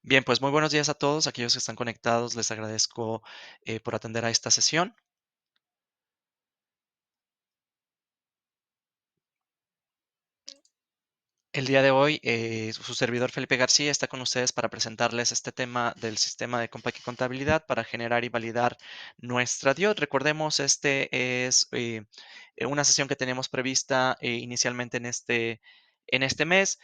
Bien, pues muy buenos días a todos aquellos que están conectados. Les agradezco por atender a esta sesión. El día de hoy, su servidor Felipe García está con ustedes para presentarles este tema del sistema de Compact y Contabilidad para generar y validar nuestra DIOT. Recordemos, este es una sesión que teníamos prevista inicialmente en este mes.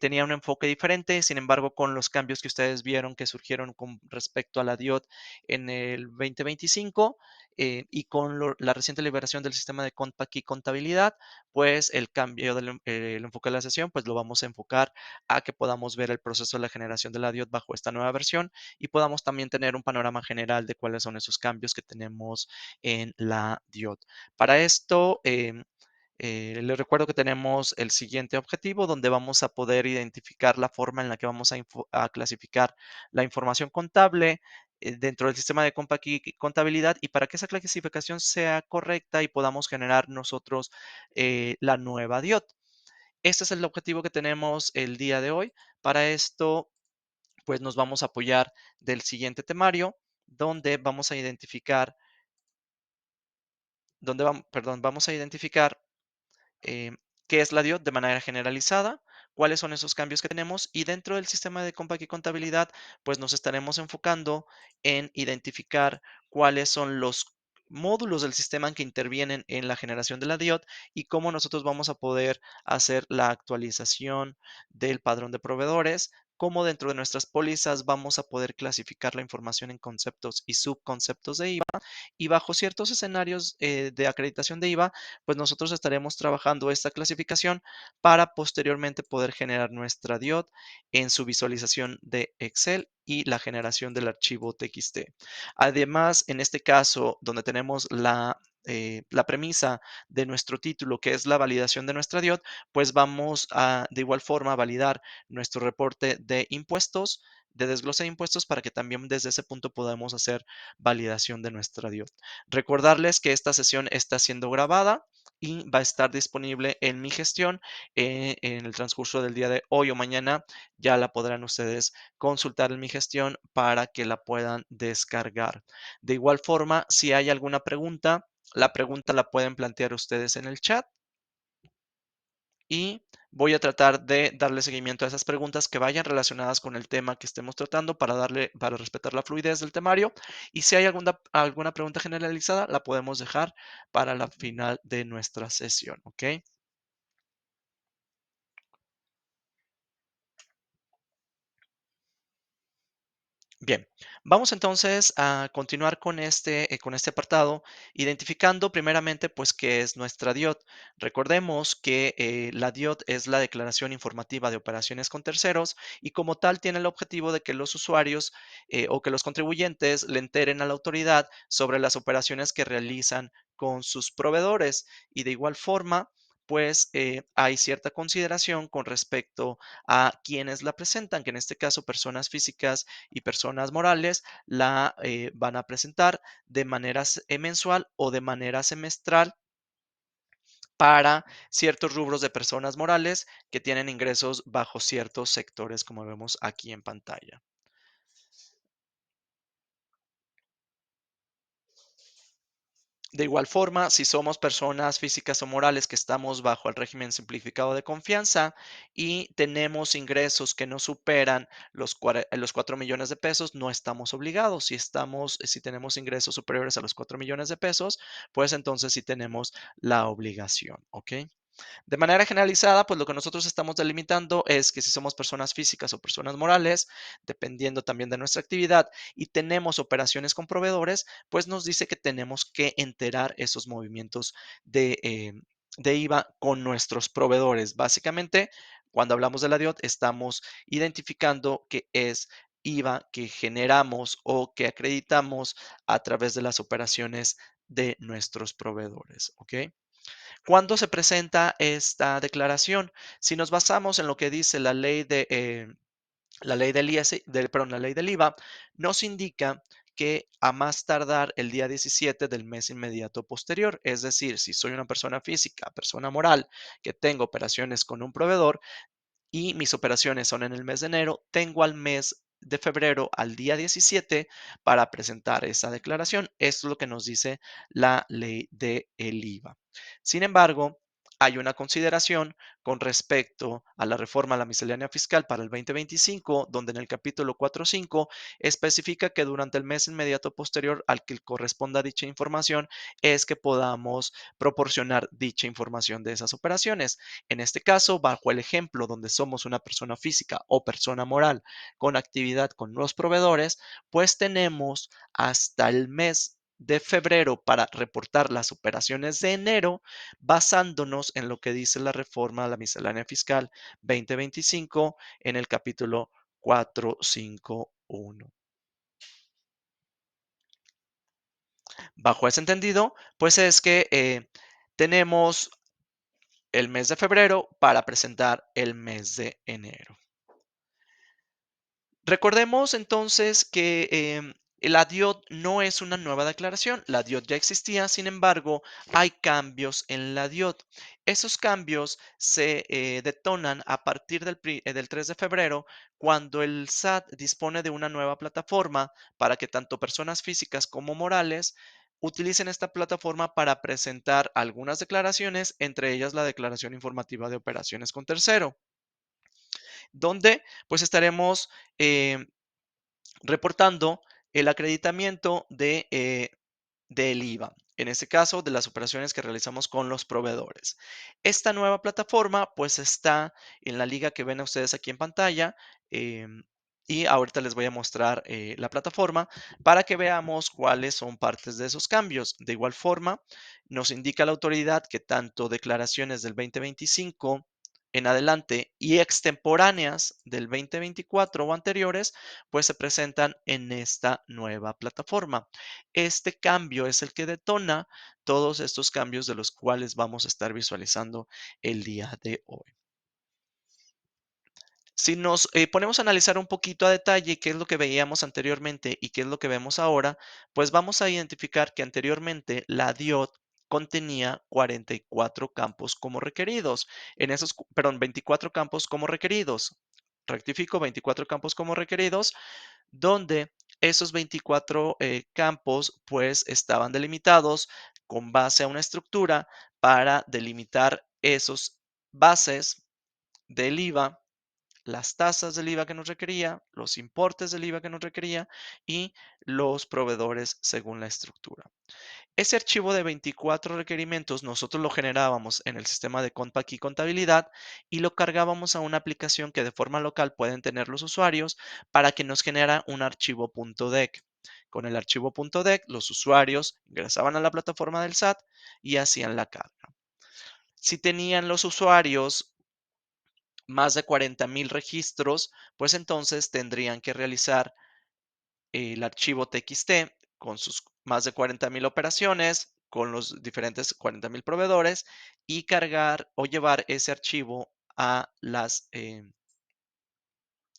Tenía un enfoque diferente, sin embargo, con los cambios que ustedes vieron que surgieron con respecto a la DIOT en el 2025 y con la reciente liberación del sistema de Compact y Contabilidad, pues el cambio el enfoque de la sesión, pues lo vamos a enfocar a que podamos ver el proceso de la generación de la DIOT bajo esta nueva versión y podamos también tener un panorama general de cuáles son esos cambios que tenemos en la DIOT. Para esto, les recuerdo que tenemos el siguiente objetivo donde vamos a poder identificar la forma en la que vamos a clasificar la información contable dentro del sistema de contabilidad y para que esa clasificación sea correcta y podamos generar nosotros la nueva DIOT. Este es el objetivo que tenemos el día de hoy. Para esto, pues nos vamos a apoyar del siguiente temario donde vamos a identificar, vamos a identificar eh, qué es la DIOT de manera generalizada, cuáles son esos cambios que tenemos y dentro del sistema de Compact y Contabilidad, pues nos estaremos enfocando en identificar cuáles son los módulos del sistema que intervienen en la generación de la DIOT y cómo nosotros vamos a poder hacer la actualización del padrón de proveedores, cómo dentro de nuestras pólizas vamos a poder clasificar la información en conceptos y subconceptos de IVA y bajo ciertos escenarios de acreditación de IVA, pues nosotros estaremos trabajando esta clasificación para posteriormente poder generar nuestra DIOT en su visualización de Excel y la generación del archivo TXT. Además, en este caso, donde tenemos la premisa de nuestro título, que es la validación de nuestra DIOT, pues vamos a de igual forma validar nuestro reporte de impuestos, de desglose de impuestos, para que también desde ese punto podamos hacer validación de nuestra DIOT. Recordarles que esta sesión está siendo grabada y va a estar disponible en mi gestión en el transcurso del día de hoy o mañana. Ya la podrán ustedes consultar en mi gestión para que la puedan descargar. De igual forma, si hay alguna pregunta, la pregunta la pueden plantear ustedes en el chat y voy a tratar de darle seguimiento a esas preguntas que vayan relacionadas con el tema que estemos tratando para respetar la fluidez del temario. Y si hay alguna pregunta generalizada, la podemos dejar para la final de nuestra sesión, ¿ok? Bien, vamos entonces a continuar con este apartado, identificando primeramente pues qué es nuestra DIOT. Recordemos que la DIOT es la declaración informativa de operaciones con terceros y como tal tiene el objetivo de que los usuarios o que los contribuyentes le enteren a la autoridad sobre las operaciones que realizan con sus proveedores y de igual forma pues hay cierta consideración con respecto a quienes la presentan, que en este caso personas físicas y personas morales la van a presentar de manera mensual o de manera semestral para ciertos rubros de personas morales que tienen ingresos bajo ciertos sectores, como vemos aquí en pantalla. De igual forma, si somos personas físicas o morales que estamos bajo el régimen simplificado de confianza y tenemos ingresos que no superan los 4 millones de pesos, no estamos obligados. Si tenemos ingresos superiores a los 4 millones de pesos, pues entonces sí tenemos la obligación, ¿ok? De manera generalizada, pues lo que nosotros estamos delimitando es que si somos personas físicas o personas morales, dependiendo también de nuestra actividad y tenemos operaciones con proveedores, pues nos dice que tenemos que enterar esos movimientos de IVA con nuestros proveedores. Básicamente, cuando hablamos de la DIOT, estamos identificando que es IVA que generamos o que acreditamos a través de las operaciones de nuestros proveedores, ¿ok? ¿Cuándo se presenta esta declaración? Si nos basamos en lo que dice la ley del IS, perdón, la ley del IVA, nos indica que a más tardar el día 17 del mes inmediato posterior, es decir, si soy una persona física, persona moral, que tengo operaciones con un proveedor y mis operaciones son en el mes de enero, tengo al mes de febrero al día 17 para presentar esa declaración. Esto es lo que nos dice la ley del IVA. Sin embargo, hay una consideración con respecto a la reforma a la miscelánea fiscal para el 2025, donde en el capítulo 4.5 especifica que durante el mes inmediato posterior al que corresponda dicha información es que podamos proporcionar dicha información de esas operaciones. En este caso, bajo el ejemplo donde somos una persona física o persona moral con actividad con los proveedores, pues tenemos hasta el mes de febrero para reportar las operaciones de enero, basándonos en lo que dice la reforma a la miscelánea fiscal 2025 en el capítulo 451. Bajo ese entendido, pues es que tenemos el mes de febrero para presentar el mes de enero. Recordemos entonces que la DIOT no es una nueva declaración, la DIOT ya existía, sin embargo, hay cambios en la DIOT. Esos cambios se detonan a partir del 3 de febrero, cuando el SAT dispone de una nueva plataforma para que tanto personas físicas como morales utilicen esta plataforma para presentar algunas declaraciones, entre ellas la declaración informativa de operaciones con tercero, donde pues estaremos eh, reportando el acreditamiento del IVA, en este caso de las operaciones que realizamos con los proveedores. Esta nueva plataforma pues está en la liga que ven ustedes aquí en pantalla, y ahorita les voy a mostrar la plataforma para que veamos cuáles son partes de esos cambios. De igual forma, nos indica la autoridad que tanto declaraciones del 2025 en adelante y extemporáneas del 2024 o anteriores, pues se presentan en esta nueva plataforma. Este cambio es el que detona todos estos cambios de los cuales vamos a estar visualizando el día de hoy. Si nos ponemos a analizar un poquito a detalle qué es lo que veíamos anteriormente y qué es lo que vemos ahora, pues vamos a identificar que anteriormente la DIOT contenía 44 campos como requeridos. Perdón, 24 campos como requeridos. Rectifico, 24 campos como requeridos, donde esos 24 campos pues estaban delimitados con base a una estructura para delimitar esos bases del IVA, las tasas del IVA que nos requería, los importes del IVA que nos requería y los proveedores según la estructura. Ese archivo de 24 requerimientos nosotros lo generábamos en el sistema de Compact y Contabilidad y lo cargábamos a una aplicación que de forma local pueden tener los usuarios para que nos genera un archivo .dec. Con el archivo .dec, los usuarios ingresaban a la plataforma del SAT y hacían la carga. Si tenían los usuarios más de 40,000 registros, pues entonces tendrían que realizar el archivo TXT con sus más de 40,000 operaciones, con los diferentes 40,000 proveedores y cargar o llevar ese archivo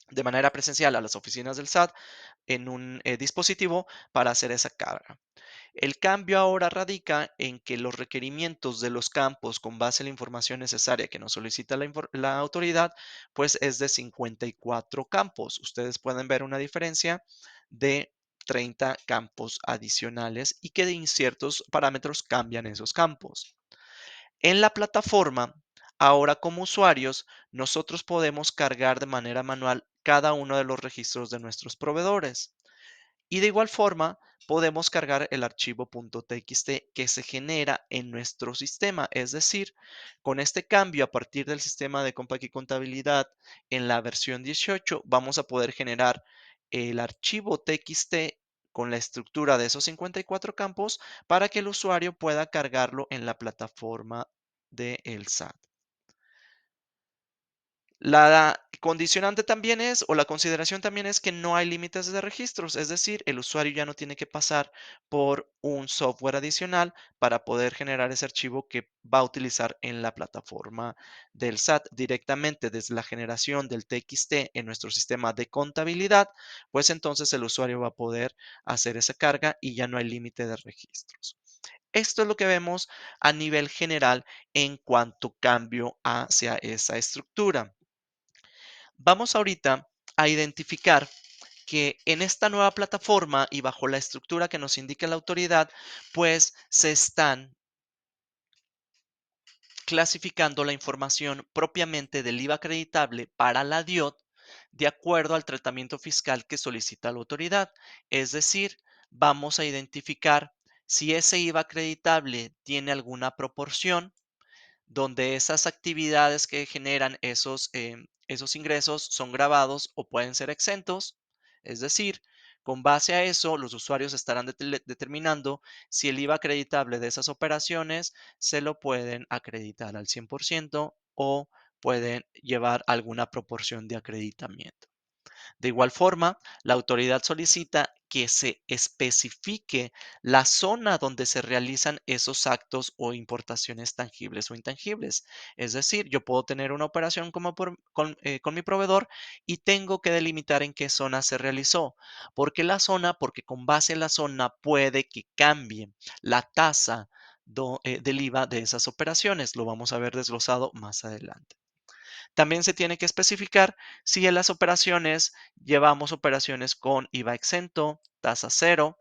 de manera presencial a las oficinas del SAT en un dispositivo para hacer esa carga. El cambio ahora radica en que los requerimientos de los campos con base en la información necesaria que nos solicita la autoridad, pues es de 54 campos. Ustedes pueden ver una diferencia de 30 campos adicionales y que en ciertos parámetros cambian esos campos. En la plataforma, ahora como usuarios, nosotros podemos cargar de manera manual cada uno de los registros de nuestros proveedores. Y de igual forma, podemos cargar el archivo .txt que se genera en nuestro sistema. Es decir, con este cambio a partir del sistema de Compact y Contabilidad en la versión 18, vamos a poder generar el archivo txt con la estructura de esos 54 campos para que el usuario pueda cargarlo en la plataforma del SAT. La condicionante también es, o la consideración también es que no hay límites de registros, es decir, el usuario ya no tiene que pasar por un software adicional para poder generar ese archivo que va a utilizar en la plataforma del SAT directamente desde la generación del TXT en nuestro sistema de contabilidad, pues entonces el usuario va a poder hacer esa carga y ya no hay límite de registros. Esto es lo que vemos a nivel general en cuanto cambio hacia esa estructura. Vamos ahorita a identificar que en esta nueva plataforma y bajo la estructura que nos indica la autoridad, pues se están clasificando la información propiamente del IVA acreditable para la DIOT de acuerdo al tratamiento fiscal que solicita la autoridad. Es decir, vamos a identificar si ese IVA acreditable tiene alguna proporción donde esas actividades que generan esos ingresos son grabados o pueden ser exentos. Es decir, con base a eso, los usuarios estarán determinando si el IVA acreditable de esas operaciones se lo pueden acreditar al 100% o pueden llevar alguna proporción de acreditamiento. De igual forma, la autoridad solicita que se especifique la zona donde se realizan esos actos o importaciones tangibles o intangibles. Es decir, yo puedo tener una operación con mi proveedor y tengo que delimitar en qué zona se realizó. ¿Por qué la zona? Porque con base en la zona puede que cambie la tasa del IVA de esas operaciones. Lo vamos a ver desglosado más adelante. También se tiene que especificar si en las operaciones llevamos operaciones con IVA exento, tasa cero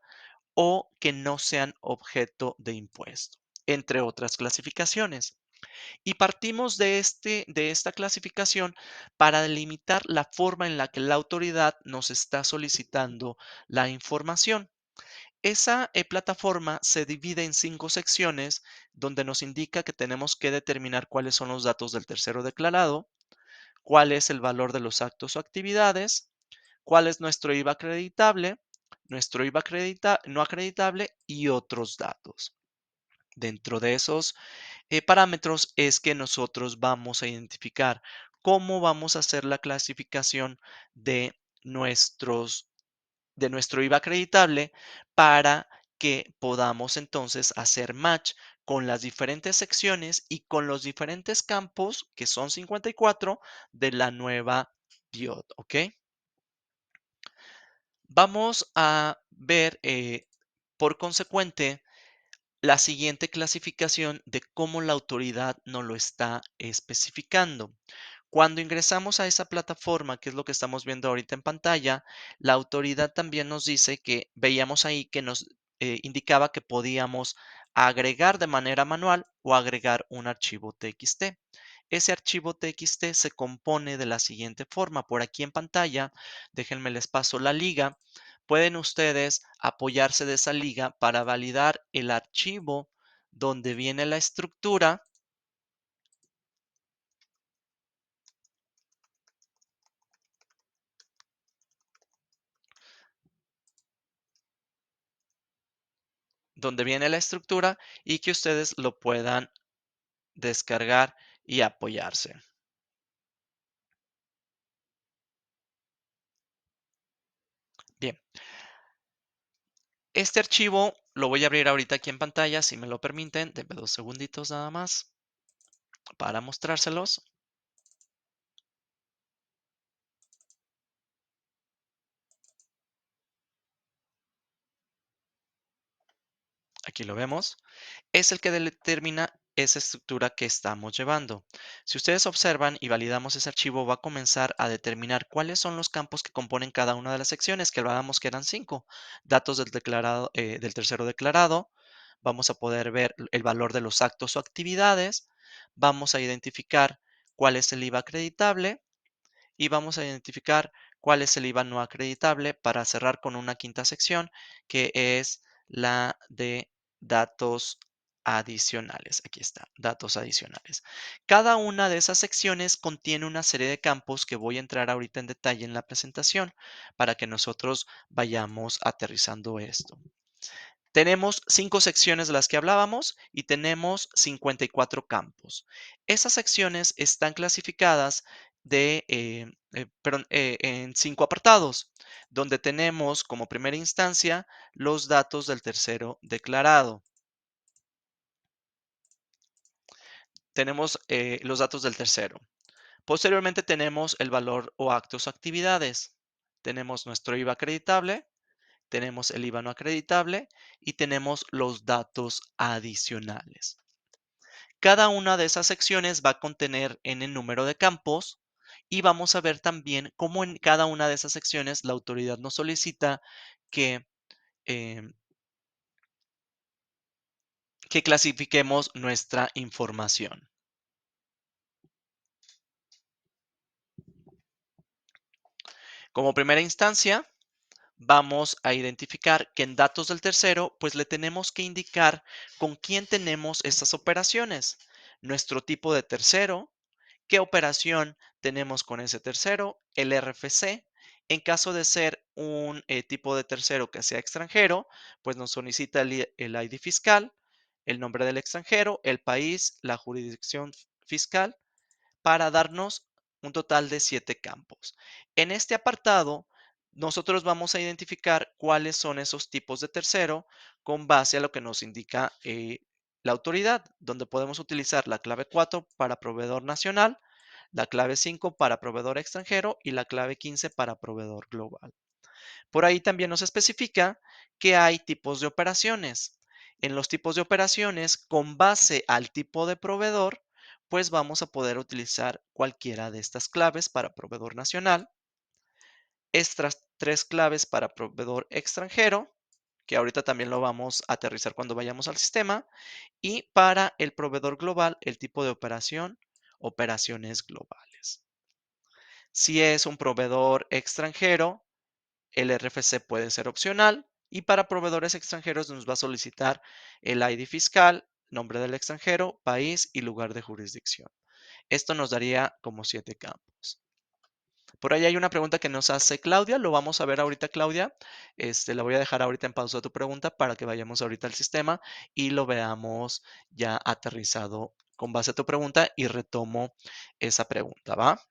o que no sean objeto de impuesto, entre otras clasificaciones. Y partimos de esta clasificación para delimitar la forma en la que la autoridad nos está solicitando la información. Esa plataforma se divide en 5 secciones donde nos indica que tenemos que determinar cuáles son los datos del tercero declarado, cuál es el valor de los actos o actividades, cuál es nuestro IVA acreditable, nuestro IVA no acreditable y otros datos. Dentro de esos parámetros es que nosotros vamos a identificar cómo vamos a hacer la clasificación de de nuestro IVA acreditable para que podamos entonces hacer match con las diferentes secciones y con los diferentes campos, que son 54, de la nueva DIOT, ¿ok? Vamos a ver, por consecuente, la siguiente clasificación de cómo la autoridad nos lo está especificando. Cuando ingresamos a esa plataforma, que es lo que estamos viendo ahorita en pantalla, la autoridad también nos dice que veíamos ahí que nos indicaba que podíamos agregar de manera manual o agregar un archivo TXT. Ese archivo TXT se compone de la siguiente forma. Por aquí en pantalla, déjenme les paso la liga. Pueden ustedes apoyarse de esa liga para validar el archivo donde viene la estructura, y que ustedes lo puedan descargar y apoyarse. Bien, este archivo lo voy a abrir ahorita aquí en pantalla, si me lo permiten. Denme 2 segunditos nada más para mostrárselos. Aquí lo vemos. Es el que determina esa estructura que estamos llevando. Si ustedes observan y validamos ese archivo, va a comenzar a determinar cuáles son los campos que componen cada una de las secciones, que hablábamos que eran 5. Datos del declarado, del tercero declarado. Vamos a poder ver el valor de los actos o actividades. Vamos a identificar cuál es el IVA acreditable y vamos a identificar cuál es el IVA no acreditable para cerrar con una quinta sección, que es la de datos adicionales. Aquí está, datos adicionales. Cada una de esas secciones contiene una serie de campos que voy a entrar ahorita en detalle en la presentación para que nosotros vayamos aterrizando esto. Tenemos 5 secciones de las que hablábamos y tenemos 54 campos. Esas secciones están clasificadas en 5 apartados, donde tenemos como primera instancia los datos del tercero declarado. Tenemos los datos del tercero. Posteriormente tenemos el valor o actos o actividades. Tenemos nuestro IVA acreditable, tenemos el IVA no acreditable y tenemos los datos adicionales. Cada una de esas secciones va a contener n número de campos Y vamos a ver también cómo en cada una de esas secciones la autoridad nos solicita que, em, que clasifiquemos nuestra información. Como primera instancia, vamos a identificar que en datos del tercero, pues le tenemos que indicar con quién tenemos estas operaciones, nuestro tipo de tercero, qué operación tenemos con ese tercero, el RFC. En caso de ser un tipo de tercero que sea extranjero, pues nos solicita el ID fiscal, el nombre del extranjero, el país, la jurisdicción fiscal para darnos un total de 7 campos. En este apartado, nosotros vamos a identificar cuáles son esos tipos de tercero con base a lo que nos indica la autoridad, donde podemos utilizar la clave 4 para proveedor nacional, la clave 5 para proveedor extranjero y la clave 15 para proveedor global. Por ahí también nos especifica que hay tipos de operaciones. En los tipos de operaciones, con base al tipo de proveedor, pues vamos a poder utilizar cualquiera de estas claves para proveedor nacional, estas tres claves para proveedor extranjero, que ahorita también lo vamos a aterrizar cuando vayamos al sistema, y para el proveedor global, el tipo de operación, operaciones globales. Si es un proveedor extranjero, el RFC puede ser opcional y para proveedores extranjeros nos va a solicitar el ID fiscal, nombre del extranjero, país y lugar de jurisdicción. Esto nos daría como 7 campos. Por ahí hay una pregunta que nos hace Claudia, lo vamos a ver ahorita, Claudia. La voy a dejar ahorita en pausa tu pregunta para que vayamos ahorita al sistema y lo veamos ya aterrizado con base a tu pregunta y retomo esa pregunta, ¿va?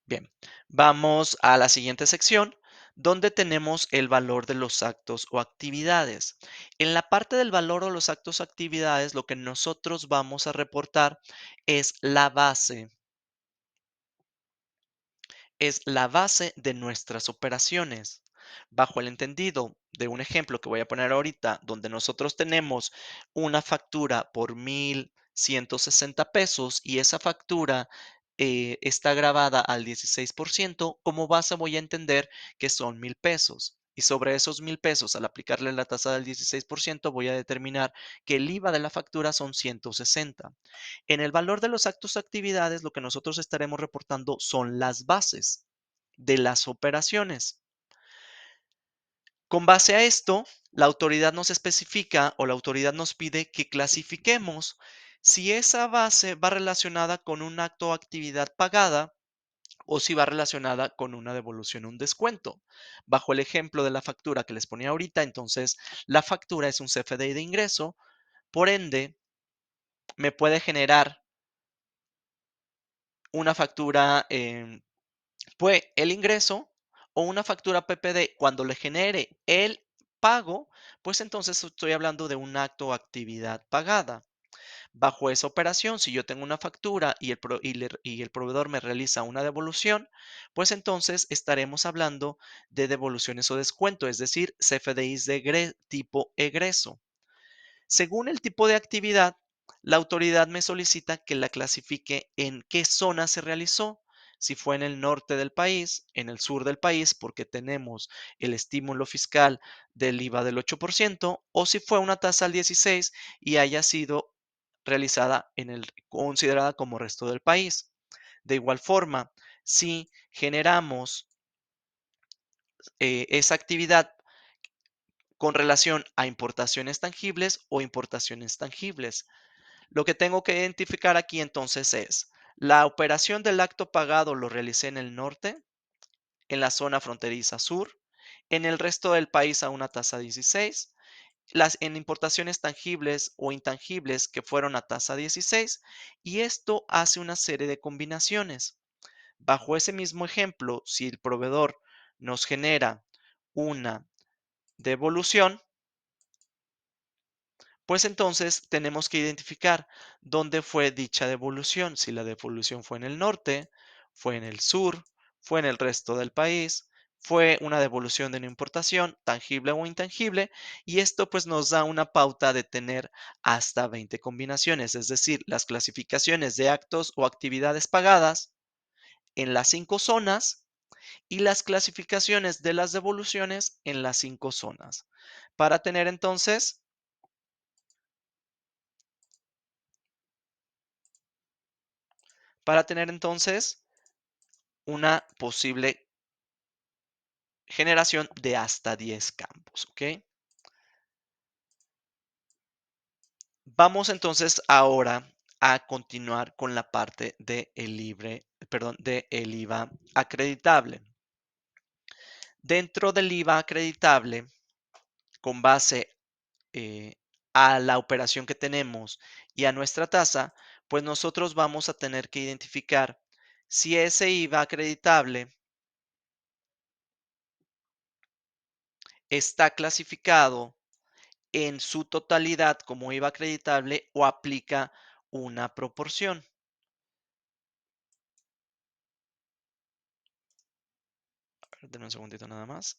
Bien, vamos a la siguiente sección donde tenemos el valor de los actos o actividades. En la parte del valor o los actos o actividades, lo que nosotros vamos a reportar es es la base de nuestras operaciones. Bajo el entendido de un ejemplo que voy a poner ahorita, donde nosotros tenemos una factura por 1,160 pesos y esa factura está grabada al 16%, como base voy a entender que son 1,000 pesos. Y sobre esos 1,000 pesos, al aplicarle la tasa del 16%, voy a determinar que el IVA de la factura son 160. En el valor de los actos o actividades, lo que nosotros estaremos reportando son las bases de las operaciones. Con base a esto, la autoridad nos especifica o la autoridad nos pide que clasifiquemos si esa base va relacionada con un acto o actividad pagada o si va relacionada con una devolución o un descuento. Bajo el ejemplo de la factura que les ponía ahorita, entonces la factura es un CFDI de ingreso, por ende, me puede generar una factura fue el ingreso o una factura PPD, cuando le genere el pago, pues entonces estoy hablando de un acto o actividad pagada. Bajo esa operación, si yo tengo una factura y y el proveedor me realiza una devolución, pues entonces estaremos hablando de devoluciones o descuento, es decir, CFDIs de tipo egreso. Según el tipo de actividad, la autoridad me solicita que la clasifique en qué zona se realizó, si fue en el norte del país, en el sur del país, porque tenemos el estímulo fiscal del IVA del 8%, o si fue una tasa al 16 y haya sido realizada considerada como resto del país. De igual forma, si generamos esa actividad con relación a importaciones tangibles o importaciones tangibles, lo que tengo que identificar aquí entonces es, la operación del acto pagado lo realicé en el norte, en la zona fronteriza sur, en el resto del país a una tasa 16, en importaciones tangibles o intangibles que fueron a tasa 16, y esto hace una serie de combinaciones. Bajo ese mismo ejemplo, si el proveedor nos genera una devolución, pues entonces tenemos que identificar dónde fue dicha devolución, si la devolución fue en el norte, fue en el sur, fue en el resto del país, fue una devolución de una importación, tangible o intangible, y esto pues nos da una pauta de tener hasta 20 combinaciones, es decir, las clasificaciones de actos o actividades pagadas en las 5 zonas y las clasificaciones de las devoluciones en las 5 zonas. Para tener entonces, para tener entonces una posible generación de hasta 10 campos, ¿ok? Vamos entonces ahora a continuar con la parte de el libre, perdón, de el IVA acreditable. Dentro del IVA acreditable, con base a la operación que tenemos y a nuestra tasa, pues nosotros vamos a tener que identificar si ese IVA acreditable está clasificado en su totalidad como IVA acreditable o aplica una proporción. Denme un segundito nada más.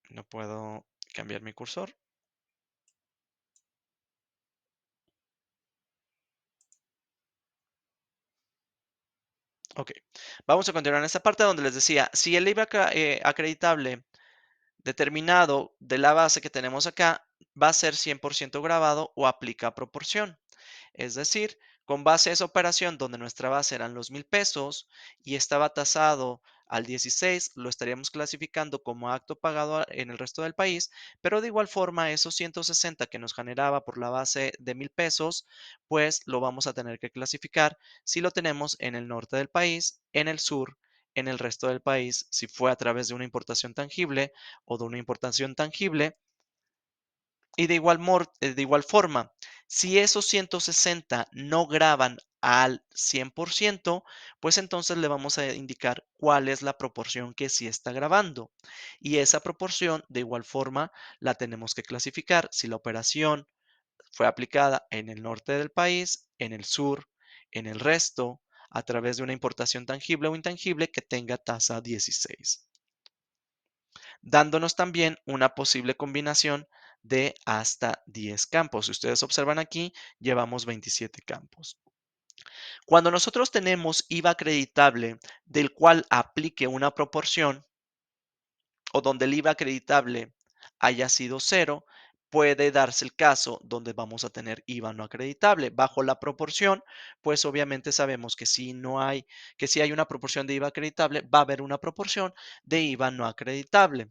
No puedo cambiar mi cursor. Ok, vamos a continuar en esta parte donde les decía, si el IVA acreditable determinado de la base que tenemos acá va a ser 100% grabado o aplica proporción. Es decir, con base a esa operación donde nuestra base eran los 1,000 pesos y estaba tasado al 16, lo estaríamos clasificando como acto pagado en el resto del país, pero de igual forma esos 160 que nos generaba por la base de 1,000 pesos, pues lo vamos a tener que clasificar si lo tenemos en el norte del país, en el sur, en el resto del país, si fue a través de una importación tangible o de una importación tangible, y de igual forma, si esos 160 no graban al 100%, pues entonces le vamos a indicar cuál es la proporción que sí está grabando. Y esa proporción, de igual forma, la tenemos que clasificar si la operación fue aplicada en el norte del país, en el sur, en el resto, a través de una importación tangible o intangible que tenga tasa 16, dándonos también una posible combinación de hasta 10 campos. Si ustedes observan aquí, llevamos 27 campos. Cuando nosotros tenemos IVA acreditable del cual aplique una proporción o donde el IVA acreditable haya sido cero, puede darse el caso donde vamos a tener IVA no acreditable. Bajo la proporción, pues obviamente sabemos que si no hay, que si hay una proporción de IVA acreditable, va a haber una proporción de IVA no acreditable.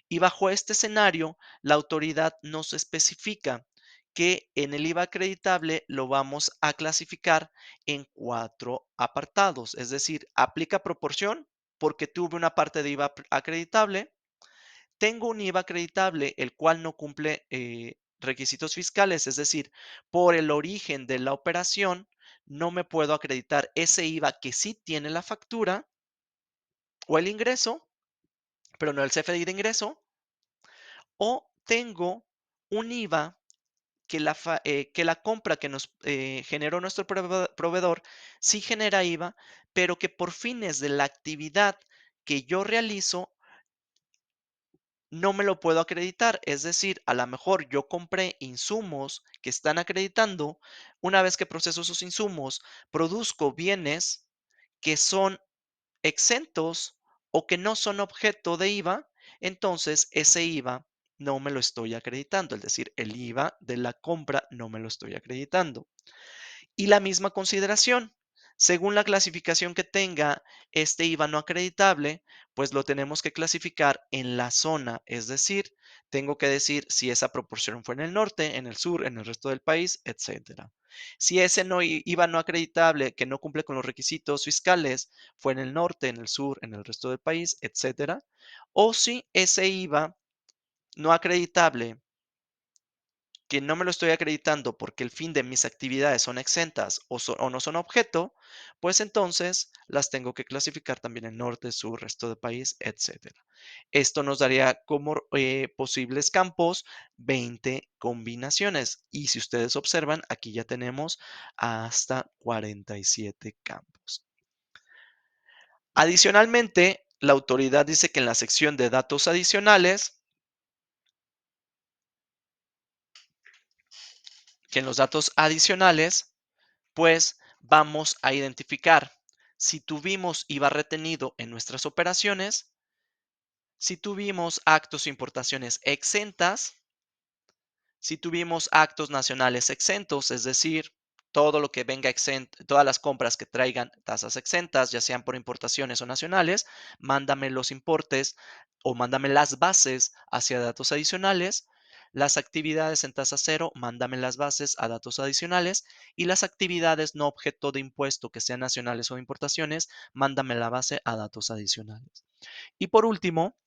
Y bajo este escenario, la autoridad nos especifica que en el IVA acreditable lo vamos a clasificar en 4 apartados, es decir, aplica proporción porque tuve una parte de IVA acreditable, tengo un IVA acreditable el cual no cumple requisitos fiscales, es decir, por el origen de la operación no me puedo acreditar ese IVA que sí tiene la factura o el ingreso, pero no el CFDI de ingreso, o tengo un IVA que la compra que nos generó nuestro proveedor sí genera IVA, pero que por fines de la actividad que yo realizo no me lo puedo acreditar. Es decir, a lo mejor yo compré insumos que están acreditando, una vez que proceso esos insumos, produzco bienes que son exentos o que no son objeto de IVA, entonces ese IVA no me lo estoy acreditando, es decir, el IVA de la compra no me lo estoy acreditando. Y la misma consideración, según la clasificación que tenga este IVA no acreditable, pues lo tenemos que clasificar en la zona, es decir, tengo que decir si esa proporción fue en el norte, en el sur, en el resto del país, etcétera. Si ese no, IVA no acreditable que no cumple con los requisitos fiscales fue en el norte, en el sur, en el resto del país, etcétera. O si ese IVA no acreditable que no me lo estoy acreditando porque el fin de mis actividades son exentas o no son objeto, pues entonces las tengo que clasificar también en norte, sur, resto del país, etcétera. Esto nos daría como posibles campos 20 combinaciones. Y si ustedes observan, aquí ya tenemos hasta 47 campos. Adicionalmente, la autoridad dice que en la sección de datos adicionales, que en los datos adicionales, pues vamos a identificar si tuvimos IVA retenido en nuestras operaciones, si tuvimos actos o importaciones exentas, si tuvimos actos nacionales exentos, es decir, todo lo que venga exento, todas las compras que traigan tasas exentas, ya sean por importaciones o nacionales, mándame los importes o mándame las bases hacia datos adicionales. Las actividades en tasa cero, mándame las bases a datos adicionales. Y las actividades no objeto de impuesto que sean nacionales o de importaciones, mándame la base a datos adicionales. Y por último,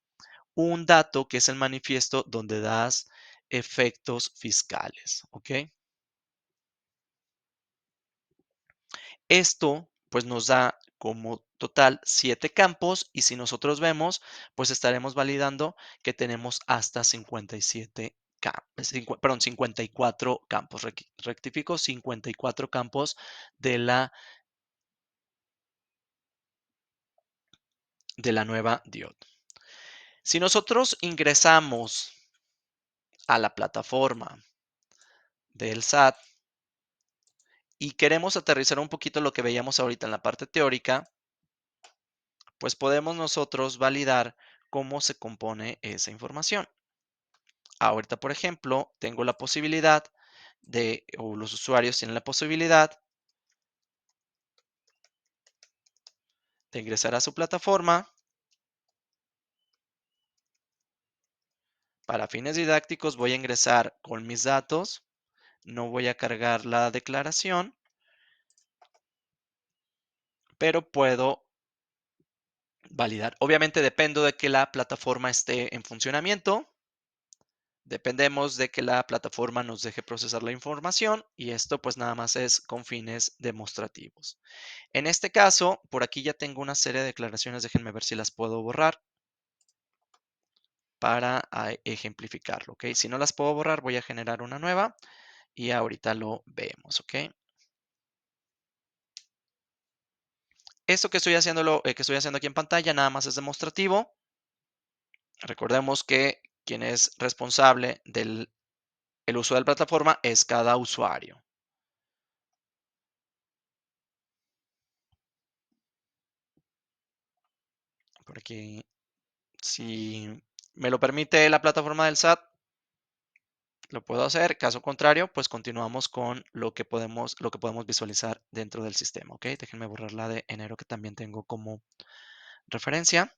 un dato que es el manifiesto donde das efectos fiscales, ¿ok? Esto pues nos da como total 7 campos y si nosotros vemos, pues estaremos validando que tenemos hasta 57 campos, perdón, 54 campos, rectifico, 54 campos de la nueva DIOT. Si nosotros ingresamos a la plataforma del SAT y queremos aterrizar un poquito lo que veíamos ahorita en la parte teórica, pues podemos nosotros validar cómo se compone esa información. Ahorita, por ejemplo, tengo la posibilidad o los usuarios tienen la posibilidad de ingresar a su plataforma. Para fines didácticos voy a ingresar con mis datos, no voy a cargar la declaración, pero puedo validar. Obviamente dependo de que la plataforma esté en funcionamiento. Dependemos de que la plataforma nos deje procesar la información y esto pues nada más es con fines demostrativos. En este caso, por aquí ya tengo una serie de declaraciones, déjenme ver si las puedo borrar para ejemplificarlo, ¿ok? Si no las puedo borrar, voy a generar una nueva y ahorita lo vemos, ¿ok? Esto que estoy haciendo aquí en pantalla nada más es demostrativo. Recordemos que quien es responsable del el uso de la plataforma es cada usuario. Por aquí, si me lo permite la plataforma del SAT, lo puedo hacer. Caso contrario, pues continuamos con lo que podemos visualizar dentro del sistema, ¿ok? Déjenme borrar la de enero que también tengo como referencia.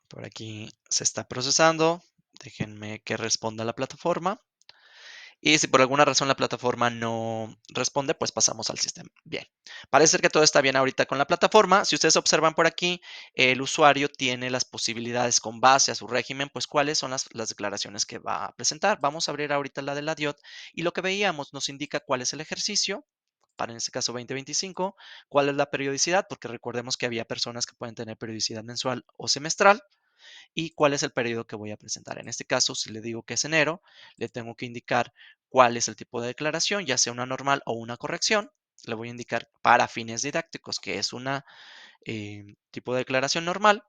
Por aquí se está procesando. Déjenme que responda la plataforma. Y si por alguna razón la plataforma no responde, pues pasamos al sistema. Bien, parece ser que todo está bien ahorita con la plataforma. Si ustedes observan por aquí, el usuario tiene las posibilidades con base a su régimen, pues cuáles son las declaraciones que va a presentar. Vamos a abrir ahorita la de la DIOT y lo que veíamos nos indica cuál es el ejercicio, para en este caso 2025, cuál es la periodicidad, porque recordemos que había personas que pueden tener periodicidad mensual o semestral y cuál es el periodo que voy a presentar. En este caso, si le digo que es enero, le tengo que indicar cuál es el tipo de declaración, ya sea una normal o una corrección. Le voy a indicar para fines didácticos que es una tipo de declaración normal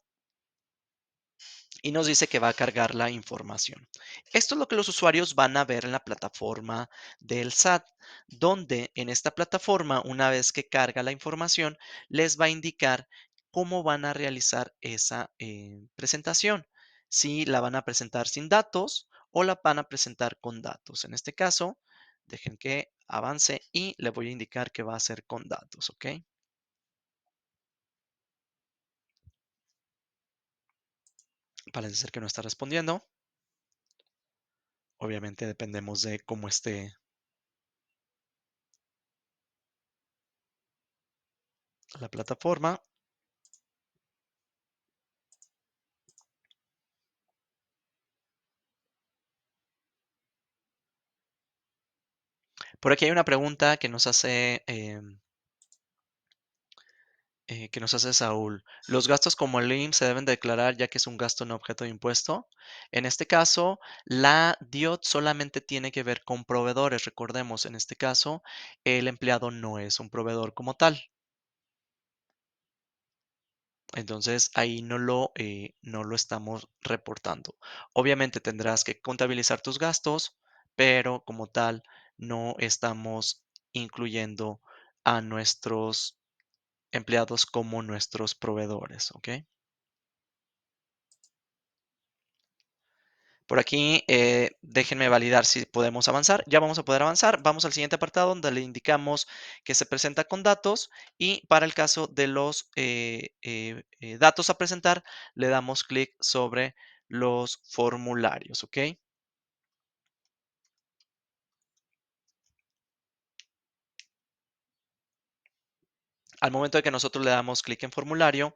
y nos dice que va a cargar la información. Esto es lo que los usuarios van a ver en la plataforma del SAT, donde en esta plataforma, una vez que carga la información, les va a indicar cómo van a realizar esa presentación. Si la van a presentar sin datos o la van a presentar con datos. En este caso, dejen que avance y le voy a indicar que va a ser con datos, ¿ok? Parece ser que no está respondiendo. Obviamente dependemos de cómo esté la plataforma. Por aquí hay una pregunta que nos hace Saúl. ¿Los gastos como el IMSS se deben declarar ya que es un gasto no objeto de impuesto? En este caso, la DIOT solamente tiene que ver con proveedores. Recordemos, en este caso, el empleado no es un proveedor como tal. Entonces, ahí no lo estamos reportando. Obviamente tendrás que contabilizar tus gastos, pero como tal, no estamos incluyendo a nuestros empleados como nuestros proveedores, ¿ok? Por aquí, déjenme validar si podemos avanzar. Ya vamos a poder avanzar. Vamos al siguiente apartado donde le indicamos que se presenta con datos y para el caso de los datos a presentar, le damos clic sobre los formularios, ¿ok? Al momento de que nosotros le damos clic en formulario,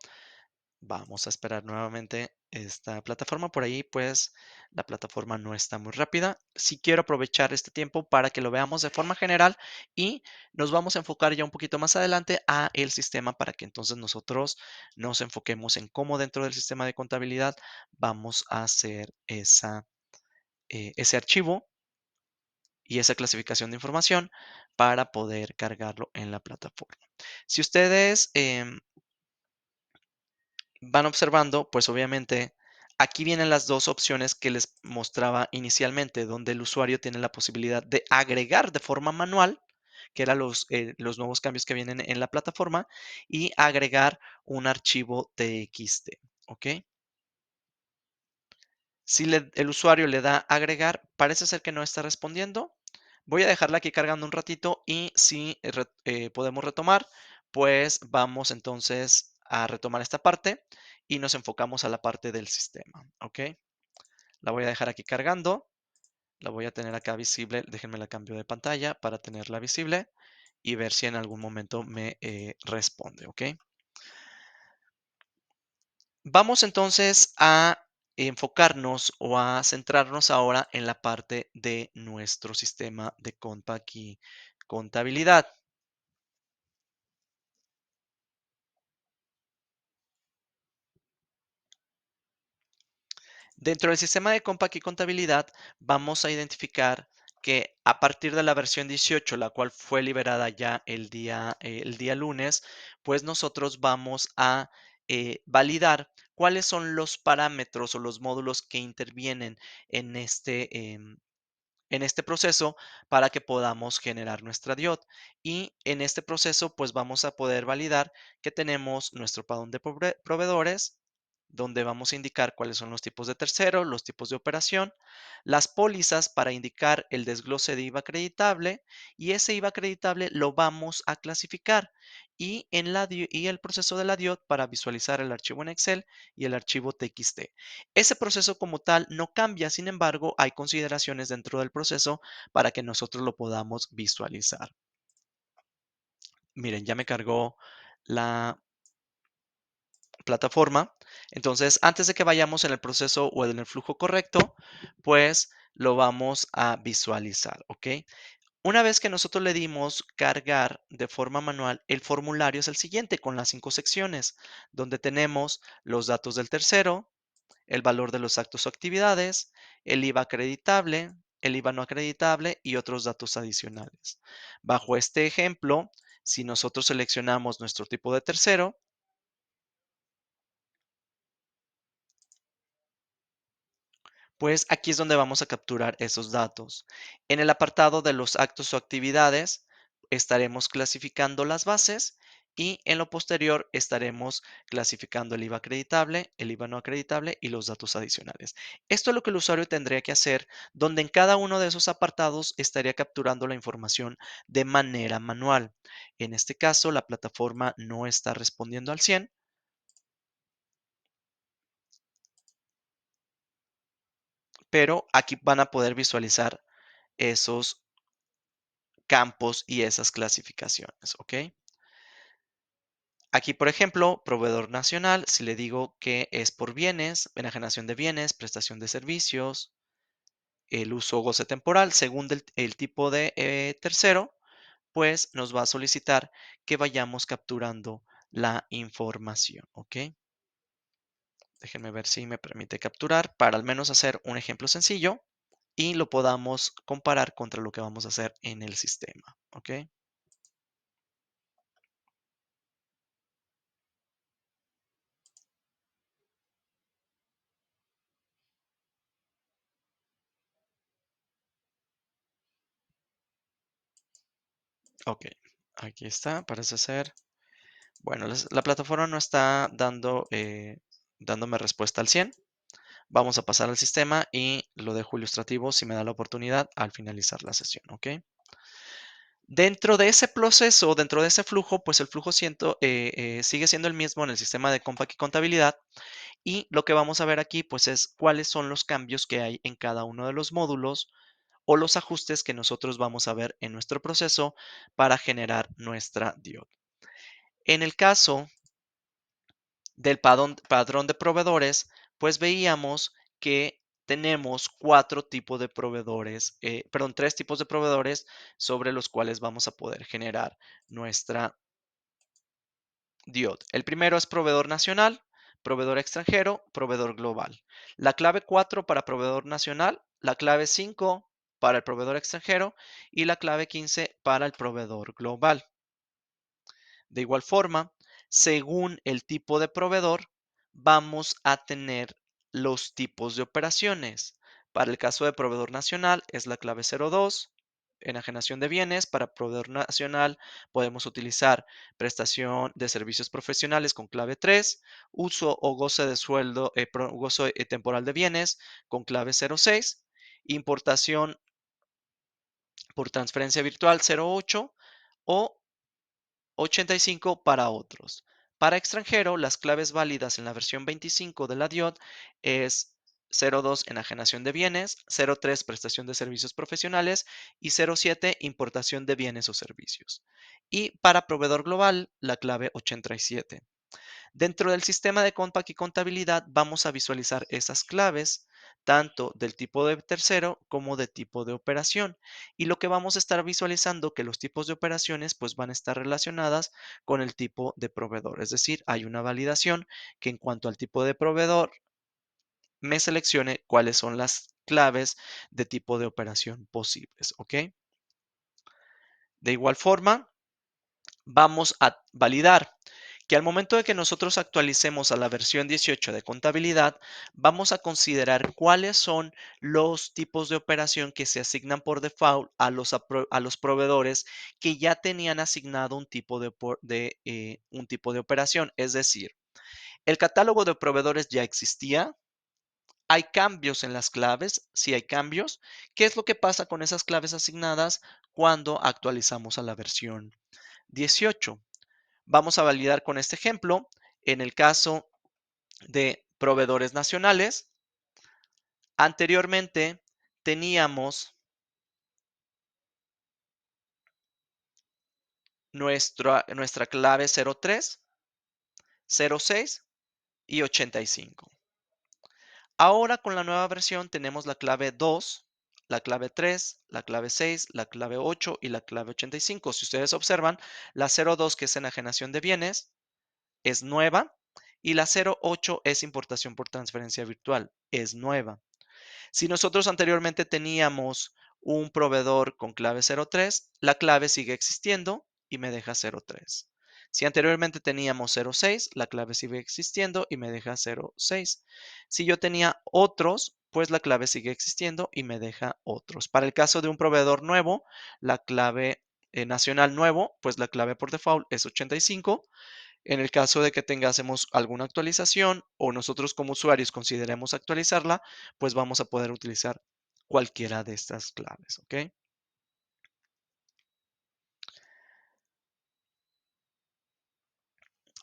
vamos a esperar nuevamente esta plataforma. Por ahí, pues, la plataforma no está muy rápida. Sí quiero aprovechar este tiempo para que lo veamos de forma general y nos vamos a enfocar ya un poquito más adelante a el sistema para que entonces nosotros nos enfoquemos en cómo dentro del sistema de contabilidad vamos a hacer ese archivo y esa clasificación de información para poder cargarlo en la plataforma. Si ustedes van observando, pues obviamente aquí vienen las dos opciones que les mostraba inicialmente, donde el usuario tiene la posibilidad de agregar de forma manual, que eran los nuevos cambios que vienen en la plataforma, y agregar un archivo TXT, ¿ok? Si el usuario le da agregar, parece ser que no está respondiendo. Voy a dejarla aquí cargando un ratito y si podemos retomar, pues vamos entonces a retomar esta parte y nos enfocamos a la parte del sistema, ¿ok? La voy a dejar aquí cargando, la voy a tener acá visible, déjenme la cambio de pantalla para tenerla visible y ver si en algún momento me responde, ¿ok? Vamos entonces a enfocarnos o a centrarnos ahora en la parte de nuestro sistema de Compact y contabilidad. Dentro del sistema de Compact y contabilidad vamos a identificar que a partir de la versión 18, la cual fue liberada ya el día lunes, pues nosotros vamos a validar cuáles son los parámetros o los módulos que intervienen en en este proceso para que podamos generar nuestra DIOT. Y en este proceso, pues vamos a poder validar que tenemos nuestro padrón de proveedores, donde vamos a indicar cuáles son los tipos de tercero, los tipos de operación, las pólizas para indicar el desglose de IVA acreditable y ese IVA acreditable lo vamos a clasificar y, y el proceso de la DIOT para visualizar el archivo en Excel y el archivo TXT. Ese proceso como tal no cambia, sin embargo, hay consideraciones dentro del proceso para que nosotros lo podamos visualizar. Miren, ya me cargó la plataforma. Entonces, antes de que vayamos en el proceso o en el flujo correcto, pues lo vamos a visualizar, ¿ok? Una vez que nosotros le dimos cargar de forma manual, el formulario es el siguiente con las 5 secciones, donde tenemos los datos del tercero, el valor de los actos o actividades, el IVA acreditable, el IVA no acreditable y otros datos adicionales. Bajo este ejemplo, si nosotros seleccionamos nuestro tipo de tercero, pues aquí es donde vamos a capturar esos datos. En el apartado de los actos o actividades, estaremos clasificando las bases y en lo posterior estaremos clasificando el IVA acreditable, el IVA no acreditable y los datos adicionales. Esto es lo que el usuario tendría que hacer, donde en cada uno de esos apartados estaría capturando la información de manera manual. En este caso, la plataforma no está respondiendo al 100, pero aquí van a poder visualizar esos campos y esas clasificaciones, ¿ok? Aquí, por ejemplo, proveedor nacional, si le digo que es por bienes, enajenación de bienes, prestación de servicios, el uso o goce temporal, según el tipo de tercero, pues nos va a solicitar que vayamos capturando la información, ¿ok? Déjenme ver si me permite capturar para al menos hacer un ejemplo sencillo y lo podamos comparar contra lo que vamos a hacer en el sistema, ¿ok? Ok, aquí está, parece ser. Bueno, la plataforma no está dándome respuesta al 100. Vamos a pasar al sistema y lo dejo ilustrativo si me da la oportunidad al finalizar la sesión, ¿ok? Dentro de ese proceso, dentro de ese flujo, pues el flujo sigue siendo el mismo en el sistema de Compact y contabilidad. Y lo que vamos a ver aquí, pues es cuáles son los cambios que hay en cada uno de los módulos o los ajustes que nosotros vamos a ver en nuestro proceso para generar nuestra DIOD. En el caso del padrón de proveedores, pues veíamos que tenemos tres tipos de proveedores sobre los cuales vamos a poder generar nuestra DIOD. El primero es proveedor nacional, proveedor extranjero, proveedor global. La clave 4 para proveedor nacional, la clave 5 para el proveedor extranjero y la clave 15 para el proveedor global. De igual forma, según el tipo de proveedor, vamos a tener los tipos de operaciones. Para el caso de proveedor nacional es la clave 02, enajenación de bienes. Para proveedor nacional podemos utilizar prestación de servicios profesionales con clave 3, uso o goce de sueldo, gozo temporal de bienes con clave 06, importación por transferencia virtual 08 o 85 para otros. Para extranjero, las claves válidas en la versión 25 de la DIOD es 02 enajenación de bienes, 03 prestación de servicios profesionales y 07 importación de bienes o servicios. Y para proveedor global, la clave 87. Dentro del sistema de Compact y contabilidad vamos a visualizar esas claves, tanto del tipo de tercero como de tipo de operación. Y lo que vamos a estar visualizando que los tipos de operaciones pues van a estar relacionadas con el tipo de proveedor. Es decir, hay una validación que en cuanto al tipo de proveedor me seleccione cuáles son las claves de tipo de operación posibles. ¿Ok? De igual forma, vamos a validar que al momento de que nosotros actualicemos a la versión 18 de contabilidad, vamos a considerar cuáles son los tipos de operación que se asignan por default a los proveedores que ya tenían asignado un tipo de operación. Es decir, el catálogo de proveedores ya existía. Hay cambios en las claves, si hay cambios. ¿Qué es lo que pasa con esas claves asignadas cuando actualizamos a la versión 18? Vamos a validar con este ejemplo. En el caso de proveedores nacionales, anteriormente teníamos nuestra clave 03, 06 y 85. Ahora con la nueva versión tenemos la clave 2, la clave 3, la clave 6, la clave 8 y la clave 85. Si ustedes observan, la 02, que es enajenación de bienes, es nueva y la 08 es importación por transferencia virtual, es nueva. Si nosotros anteriormente teníamos un proveedor con clave 03, la clave sigue existiendo y me deja 03. Si anteriormente teníamos 06, la clave sigue existiendo y me deja 06. Si yo tenía otros, pues la clave sigue existiendo y me deja otros. Para el caso de un proveedor nuevo, la clave nacional nuevo, pues la clave por default es 85. En el caso de que tengásemos alguna actualización o nosotros como usuarios consideremos actualizarla, pues vamos a poder utilizar cualquiera de estas claves, ¿ok?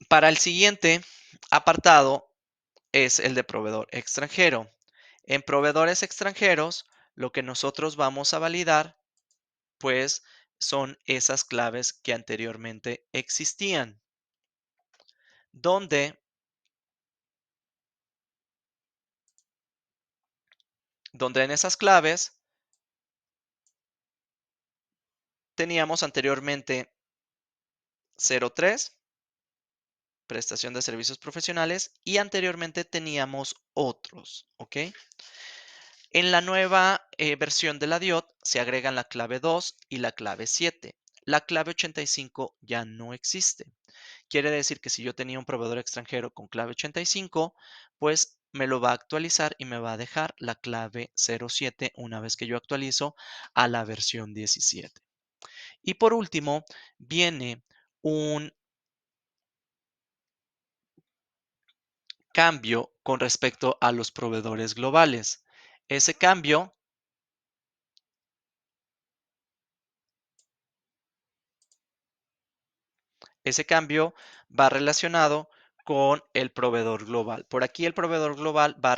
Para el siguiente apartado es el de proveedor extranjero. En proveedores extranjeros, lo que nosotros vamos a validar, pues son esas claves que anteriormente existían. donde, donde en esas claves teníamos anteriormente 03, prestación de servicios profesionales, y anteriormente teníamos otros, ¿ok? En la nueva versión de la DIOT se agregan la clave 2 y la clave 7. La clave 85 ya no existe. Quiere decir que si yo tenía un proveedor extranjero con clave 85, pues me lo va a actualizar y me va a dejar la clave 07 una vez que yo actualizo a la versión 17. Y por último, viene un cambio con respecto a los proveedores globales. Ese cambio Ese cambio va relacionado con el proveedor global. Por aquí el proveedor global va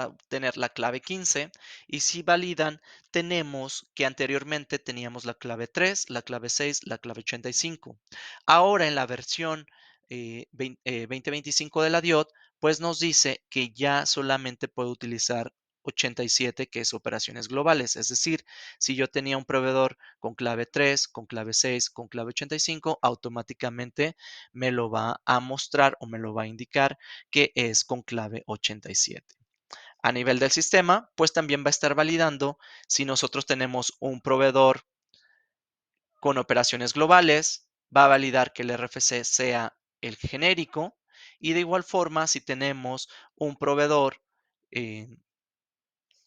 a tener la clave 15 y si validan, tenemos que anteriormente teníamos la clave 3, la clave 6, la clave 85. Ahora en la versión 2025 de la DIOT, pues nos dice que ya solamente puede utilizar 87, que es operaciones globales. Es decir, si yo tenía un proveedor con clave 3, con clave 6, con clave 85, automáticamente me lo va a mostrar o me lo va a indicar que es con clave 87. A nivel del sistema, pues también va a estar validando si nosotros tenemos un proveedor con operaciones globales, va a validar que el RFC sea el genérico y de igual forma si tenemos un proveedor eh,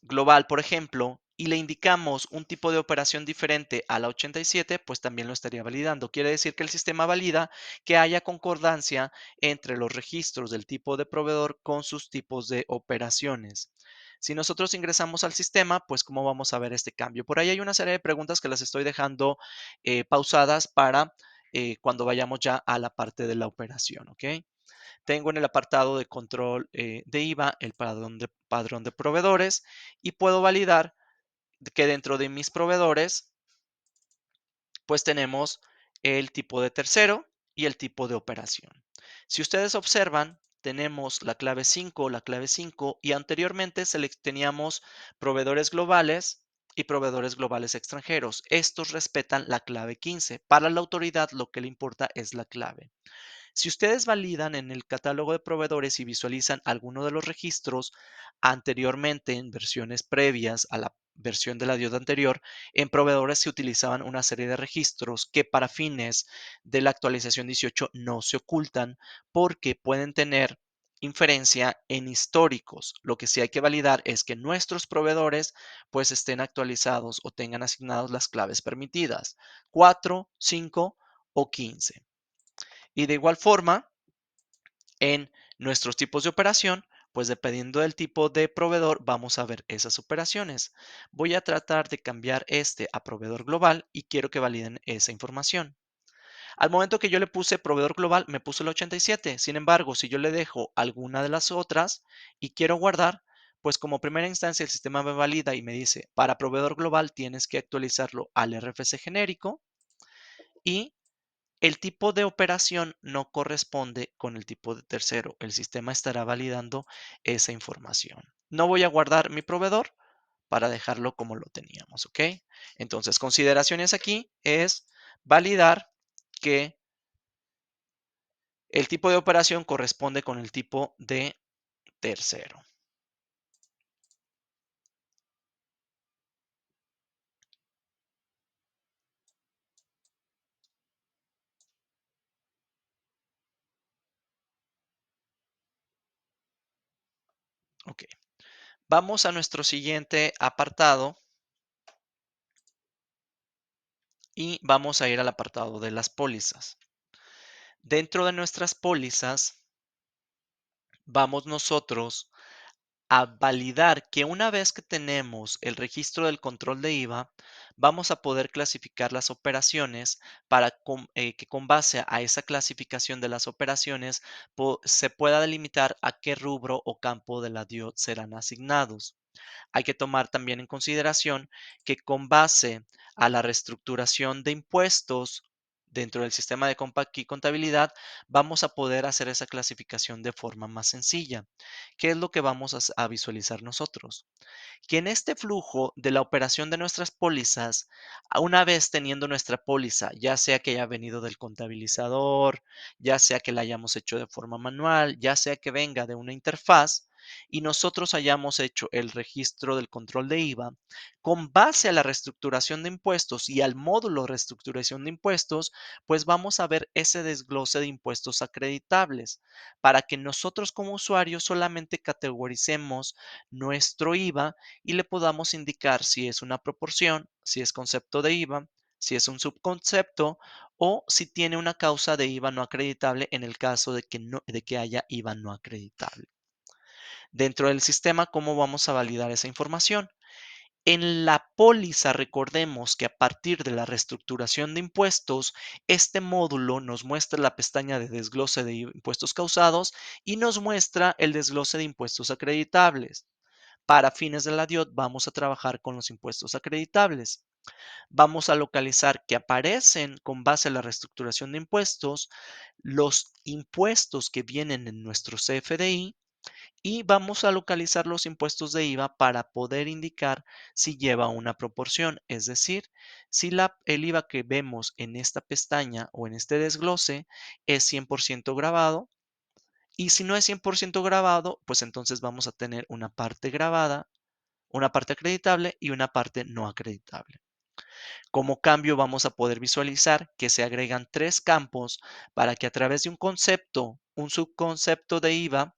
global, por ejemplo, y le indicamos un tipo de operación diferente a la 87, pues también lo estaría validando. Quiere decir que el sistema valida que haya concordancia entre los registros del tipo de proveedor con sus tipos de operaciones. Si nosotros ingresamos al sistema, pues cómo vamos a ver este cambio. Por ahí hay una serie de preguntas que las estoy dejando pausadas para cuando vayamos ya a la parte de la operación, ¿ok? Tengo en el apartado de control de IVA el padrón de proveedores y puedo validar que dentro de mis proveedores pues tenemos el tipo de tercero y el tipo de operación. Si ustedes observan, tenemos la clave 5 y anteriormente teníamos proveedores globales y proveedores globales extranjeros. Estos respetan la clave 15. Para la autoridad lo que le importa es la clave. Si ustedes validan en el catálogo de proveedores y visualizan alguno de los registros anteriormente en versiones previas a la versión de la dioda anterior, en proveedores se utilizaban una serie de registros que para fines de la actualización 18 no se ocultan porque pueden tener inferencia en históricos. Lo que sí hay que validar es que nuestros proveedores pues estén actualizados o tengan asignados las claves permitidas, 4, 5 o 15. Y de igual forma, en nuestros tipos de operación, pues dependiendo del tipo de proveedor, vamos a ver esas operaciones. Voy a tratar de cambiar este a proveedor global y quiero que validen esa información. Al momento que yo le puse proveedor global, me puso el 87. Sin embargo, si yo le dejo alguna de las otras y quiero guardar, pues como primera instancia el sistema me valida y me dice, para proveedor global tienes que actualizarlo al RFC genérico y el tipo de operación no corresponde con el tipo de tercero. El sistema estará validando esa información. No voy a guardar mi proveedor para dejarlo como lo teníamos, ¿ok? Entonces, consideraciones aquí es validar que el tipo de operación corresponde con el tipo de tercero. Ok, vamos a nuestro siguiente apartado y vamos a ir al apartado de las pólizas. Dentro de nuestras pólizas, vamos nosotros a validar que una vez que tenemos el registro del control de IVA, vamos a poder clasificar las operaciones para que con base a esa clasificación de las operaciones se pueda delimitar a qué rubro o campo de la DIOT serán asignados. Hay que tomar también en consideración que con base a la reestructuración de impuestos dentro del sistema de y contabilidad, vamos a poder hacer esa clasificación de forma más sencilla. ¿Qué es lo que vamos a visualizar nosotros? Que en este flujo de la operación de nuestras pólizas, una vez teniendo nuestra póliza, ya sea que haya venido del contabilizador, ya sea que la hayamos hecho de forma manual, ya sea que venga de una interfaz, y nosotros hayamos hecho el registro del control de IVA, con base a la reestructuración de impuestos y al módulo reestructuración de impuestos, pues vamos a ver ese desglose de impuestos acreditables para que nosotros como usuarios solamente categoricemos nuestro IVA y le podamos indicar si es una proporción, si es concepto de IVA, si es un subconcepto o si tiene una causa de IVA no acreditable en el caso de que, de que haya IVA no acreditable. Dentro del sistema, ¿cómo vamos a validar esa información? En la póliza, recordemos que a partir de la reestructuración de impuestos, este módulo nos muestra la pestaña de desglose de impuestos causados y nos muestra el desglose de impuestos acreditables. Para fines de la DIOT vamos a trabajar con los impuestos acreditables. Vamos a localizar que aparecen con base a la reestructuración de impuestos los impuestos que vienen en nuestro CFDI y vamos a localizar los impuestos de IVA para poder indicar si lleva una proporción, es decir, si el IVA que vemos en esta pestaña o en este desglose es 100% grabado y si no es 100% grabado, pues entonces vamos a tener una parte grabada, una parte acreditable y una parte no acreditable. Como cambio vamos a poder visualizar que se agregan tres campos para que a través de un concepto, un subconcepto de IVA,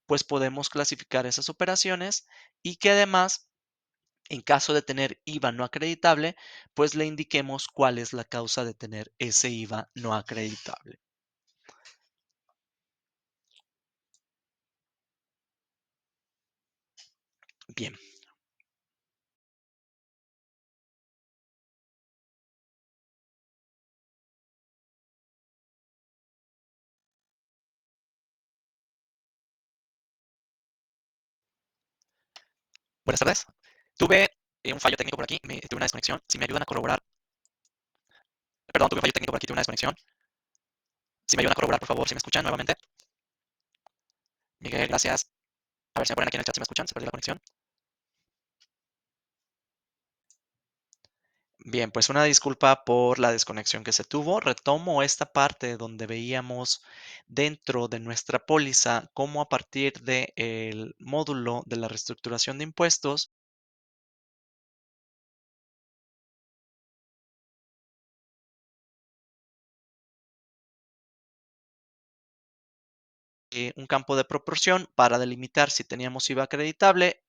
pues podemos clasificar esas operaciones y que además, en caso de tener IVA no acreditable, pues le indiquemos cuál es la causa de tener ese IVA no acreditable. Bien, buenas tardes. Tuve un fallo técnico por aquí, tuve una desconexión. Si me ayudan a corroborar, perdón, tuve un fallo técnico por aquí, tuve una desconexión. Si me ayudan a corroborar, por favor, si me escuchan nuevamente. Miguel, gracias. A ver si me ponen aquí en el chat si me escuchan, se perdió la conexión. Bien, pues una disculpa por la desconexión que se tuvo. Retomo esta parte donde veíamos dentro de nuestra póliza cómo a partir del módulo de la reestructuración de impuestos, un campo de proporción para delimitar si teníamos IVA acreditable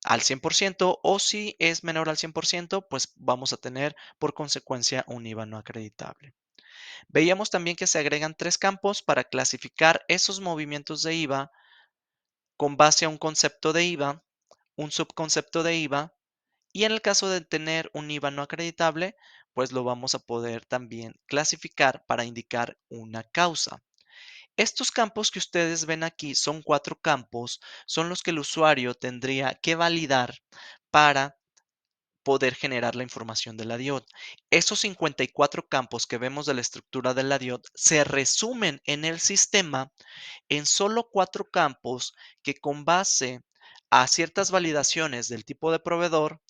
al 100% o si es menor al 100%, pues vamos a tener por consecuencia un IVA no acreditable. Veíamos también que se agregan tres campos para clasificar esos movimientos de IVA con base a un concepto de IVA, un subconcepto de IVA y en el caso de tener un IVA no acreditable, pues lo vamos a poder también clasificar para indicar una causa. Estos campos que ustedes ven aquí son cuatro campos, son los que el usuario tendría que validar para poder generar la información de la DIOT. Esos 54 campos que vemos de la estructura de la DIOT se resumen en el sistema en solo cuatro campos que con base a ciertas validaciones del tipo de proveedor,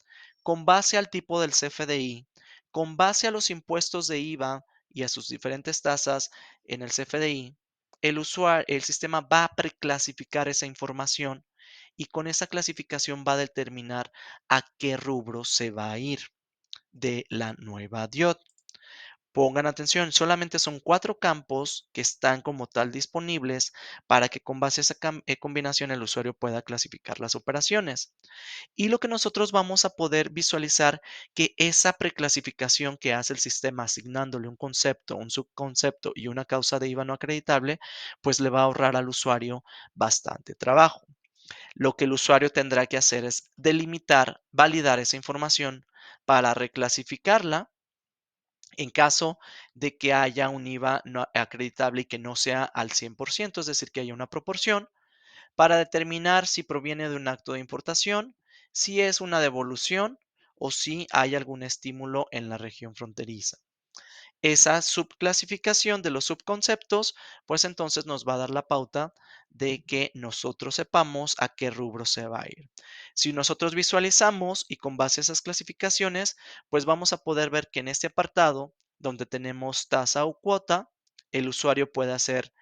con base al tipo del CFDI, con base a los impuestos de IVA y a sus diferentes tasas en el CFDI, el sistema va a preclasificar esa información y con esa clasificación va a determinar a qué rubro se va a ir de la nueva DIOT. Pongan atención, solamente son cuatro campos que están como tal disponibles para que con base a esa combinación el usuario pueda clasificar las operaciones. Y lo que nosotros vamos a poder visualizar que esa preclasificación que hace el sistema asignándole un concepto, un subconcepto y una causa de IVA no acreditable, pues le va a ahorrar al usuario bastante trabajo. Lo que el usuario tendrá que hacer es delimitar, validar esa información para reclasificarla en caso de que haya un IVA no acreditable y que no sea al 100%, es decir, que haya una proporción, para determinar si proviene de un acto de importación, si es una devolución o si hay algún estímulo en la región fronteriza. Esa subclasificación de los subconceptos, pues entonces nos va a dar la pauta de que nosotros sepamos a qué rubro se va a ir. Si nosotros visualizamos y con base a esas clasificaciones, pues vamos a poder ver que en este apartado, donde tenemos tasa o cuota, el usuario puede hacer,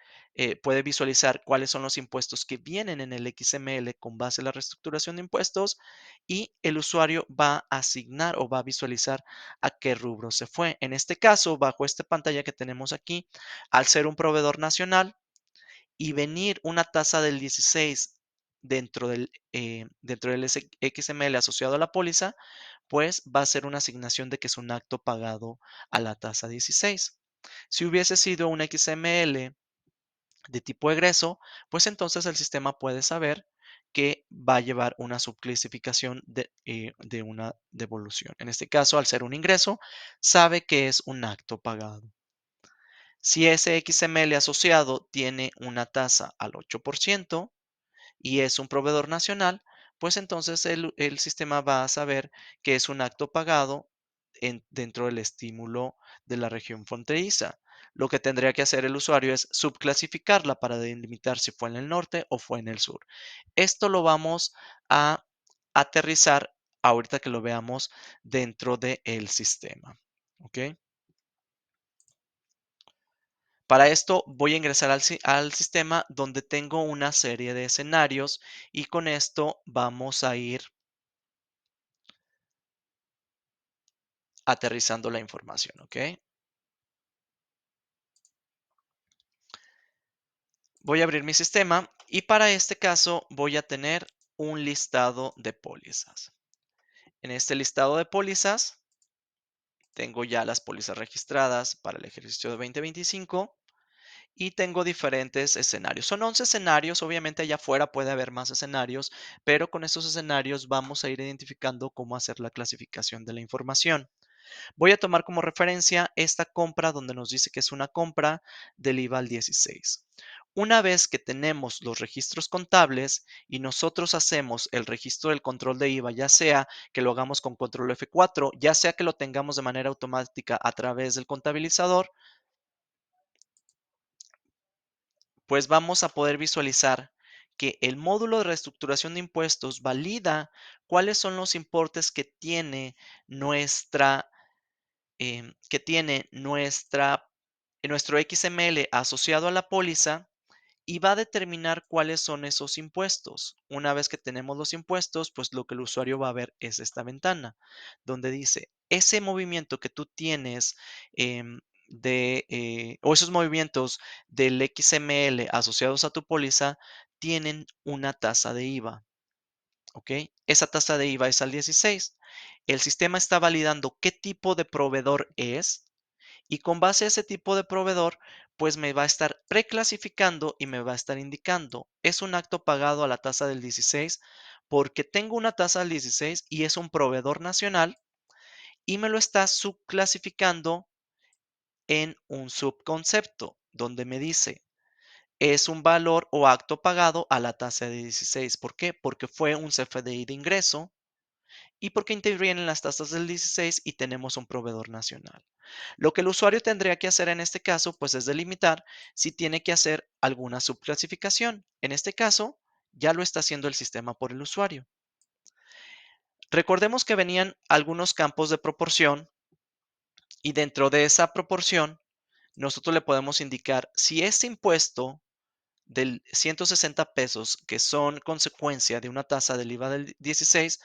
puede visualizar cuáles son los impuestos que vienen en el XML con base a la reestructuración de impuestos y el usuario va a asignar o va a visualizar a qué rubro se fue. En este caso, bajo esta pantalla que tenemos aquí, al ser un proveedor nacional y venir una tasa del 16 dentro del XML asociado a la póliza, pues va a ser una asignación de que es un acto pagado a la tasa 16. Si hubiese sido un XML de tipo egreso, pues entonces el sistema puede saber que va a llevar una subclasificación de una devolución. En este caso, al ser un ingreso, sabe que es un acto pagado. Si ese XML asociado tiene una tasa al 8% y es un proveedor nacional, pues entonces el sistema va a saber que es un acto pagado dentro del estímulo de la región fronteriza. Lo que tendría que hacer el usuario es subclasificarla para delimitar si fue en el norte o fue en el sur. Esto lo vamos a aterrizar ahorita que lo veamos dentro del sistema. ¿Ok? Para esto voy a ingresar al sistema donde tengo una serie de escenarios y con esto vamos a ir aterrizando la información, ¿ok? Voy a abrir mi sistema y para este caso voy a tener un listado de pólizas. En este listado de pólizas tengo ya las pólizas registradas para el ejercicio de 2025 y tengo diferentes escenarios. Son 11 escenarios, obviamente allá afuera puede haber más escenarios, pero con estos escenarios vamos a ir identificando cómo hacer la clasificación de la información. Voy a tomar como referencia esta compra donde nos dice que es una compra del IVA al 16. Una vez que tenemos los registros contables y nosotros hacemos el registro del control de IVA, ya sea que lo hagamos con control F4, ya sea que lo tengamos de manera automática a través del contabilizador, pues vamos a poder visualizar que el módulo de reestructuración de impuestos valida cuáles son los importes nuestra, que tiene nuestro XML asociado a la póliza y va a determinar cuáles son esos impuestos. Una vez que tenemos los impuestos, pues lo que el usuario va a ver es esta ventana, donde dice, ese movimiento que tú tienes o esos movimientos del XML asociados a tu póliza tienen una tasa de IVA. ¿Ok? Esa tasa de IVA es al 16. El sistema está validando qué tipo de proveedor es y con base a ese tipo de proveedor, pues me va a estar preclasificando y me va a estar indicando, es un acto pagado a la tasa del 16 porque tengo una tasa del 16 y es un proveedor nacional y me lo está subclasificando en un subconcepto donde me dice, es un valor o acto pagado a la tasa de 16. ¿Por qué? Porque fue un CFDI de ingreso y porque intervienen las tasas del 16 y tenemos un proveedor nacional. Lo que el usuario tendría que hacer en este caso, pues es delimitar si tiene que hacer alguna subclasificación. En este caso, ya lo está haciendo el sistema por el usuario. Recordemos que venían algunos campos de proporción y dentro de esa proporción, nosotros le podemos indicar si ese impuesto del 160 pesos, que son consecuencia de una tasa del IVA del 16,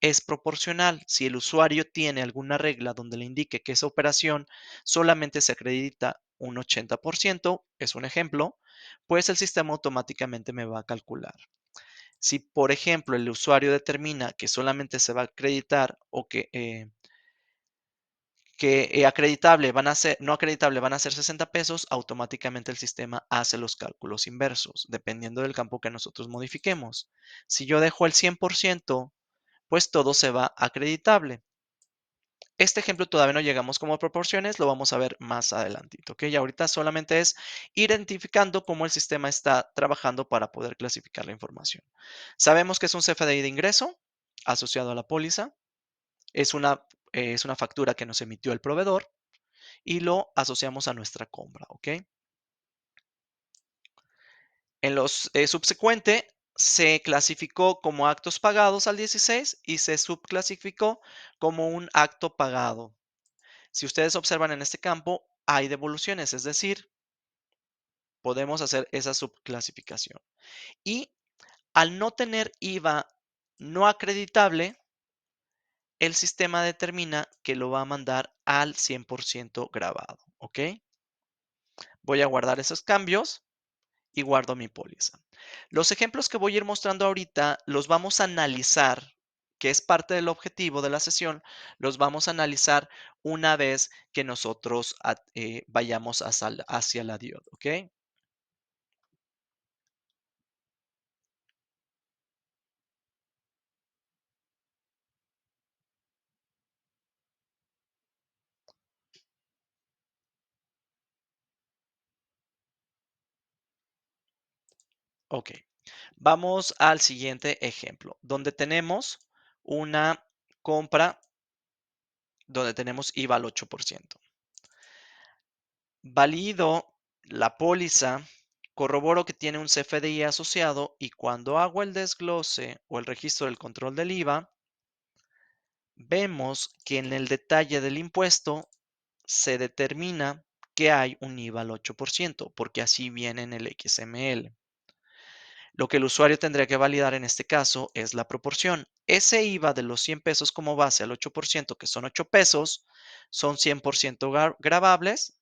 es proporcional. Si el usuario tiene alguna regla donde le indique que esa operación solamente se acredita un 80%, es un ejemplo, pues el sistema automáticamente me va a calcular. Si, por ejemplo, el usuario determina que solamente se va a acreditar o que acreditable van a ser, no acreditable van a ser 60 pesos, automáticamente el sistema hace los cálculos inversos, dependiendo del campo que nosotros modifiquemos. Si yo dejo el 100%, pues todo se va acreditable. Este ejemplo todavía no llegamos como proporciones, lo vamos a ver más adelantito, ¿ok? Y ahorita solamente es identificando cómo el sistema está trabajando para poder clasificar la información. Sabemos que es un CFDI de ingreso asociado a la póliza, es una factura que nos emitió el proveedor y lo asociamos a nuestra compra, ¿ok? En los subsecuente se clasificó como actos pagados al 16 y se subclasificó como un acto pagado. Si ustedes observan en este campo, hay devoluciones, es decir, podemos hacer esa subclasificación. Y al no tener IVA no acreditable, el sistema determina que lo va a mandar al 100% grabado, ¿ok? Voy a guardar esos cambios y guardo mi póliza. Los ejemplos que voy a ir mostrando ahorita los vamos a analizar, que es parte del objetivo de la sesión, los vamos a analizar una vez que nosotros vayamos hacia la DIOD, ¿ok? Ok, vamos al siguiente ejemplo, donde tenemos una compra donde tenemos IVA al 8%. Valido la póliza, corroboro que tiene un CFDI asociado y cuando hago el desglose o el registro del control del IVA, vemos que en el detalle del impuesto se determina que hay un IVA al 8%, porque así viene en el XML. Lo que el usuario tendría que validar en este caso es la proporción. Ese IVA de los 100 pesos como base al 8%, que son 8 pesos, son 100% grabables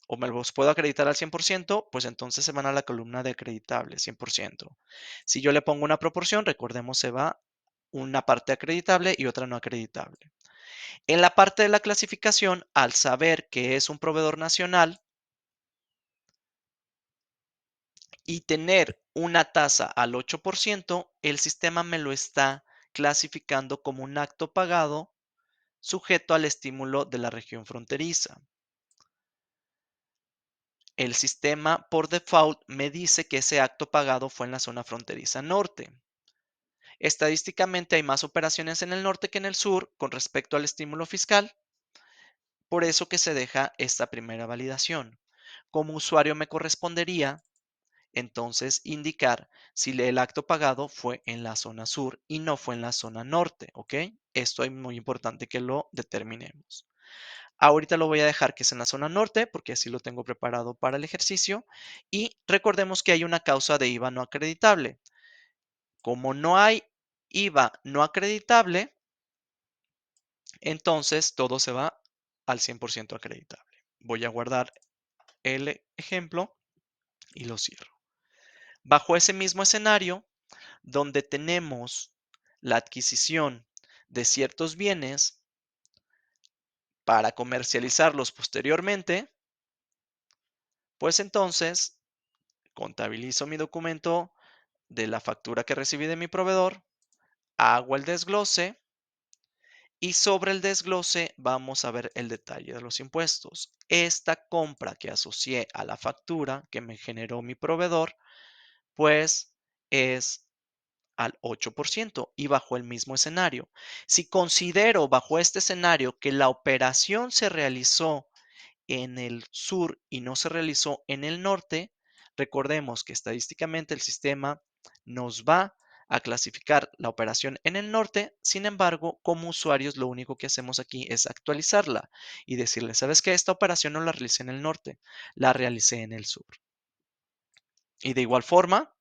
o me los puedo acreditar al 100%, pues entonces se van a la columna de acreditable, 100%. Si yo le pongo una proporción, recordemos, se va una parte acreditable y otra no acreditable. En la parte de la clasificación, al saber que es un proveedor nacional y tener una tasa al 8%, el sistema me lo está clasificando como un acto pagado sujeto al estímulo de la región fronteriza. El sistema por default me dice que ese acto pagado fue en la zona fronteriza norte. Estadísticamente hay más operaciones en el norte que en el sur con respecto al estímulo fiscal, por eso que se deja esta primera validación. Como usuario me correspondería entonces indicar si el acto pagado fue en la zona sur y no fue en la zona norte, ¿ok? Esto es muy importante que lo determinemos. Ahorita lo voy a dejar que es en la zona norte porque así lo tengo preparado para el ejercicio y recordemos que hay una causa de IVA no acreditable. Como no hay IVA no acreditable, entonces todo se va al 100% acreditable. Voy a guardar el ejemplo y lo cierro. Bajo ese mismo escenario, donde tenemos la adquisición de ciertos bienes para comercializarlos posteriormente, pues entonces contabilizo mi documento de la factura que recibí de mi proveedor, hago el desglose y sobre el desglose vamos a ver el detalle de los impuestos. Esta compra que asocié a la factura que me generó mi proveedor, pues es al 8% y bajo el mismo escenario. Si considero bajo este escenario que la operación se realizó en el sur y no se realizó en el norte, recordemos que estadísticamente el sistema nos va a clasificar la operación en el norte, sin embargo, como usuarios lo único que hacemos aquí es actualizarla y decirle, ¿sabes qué? Esta operación no la realicé en el norte, la realicé en el sur. Y de igual forma,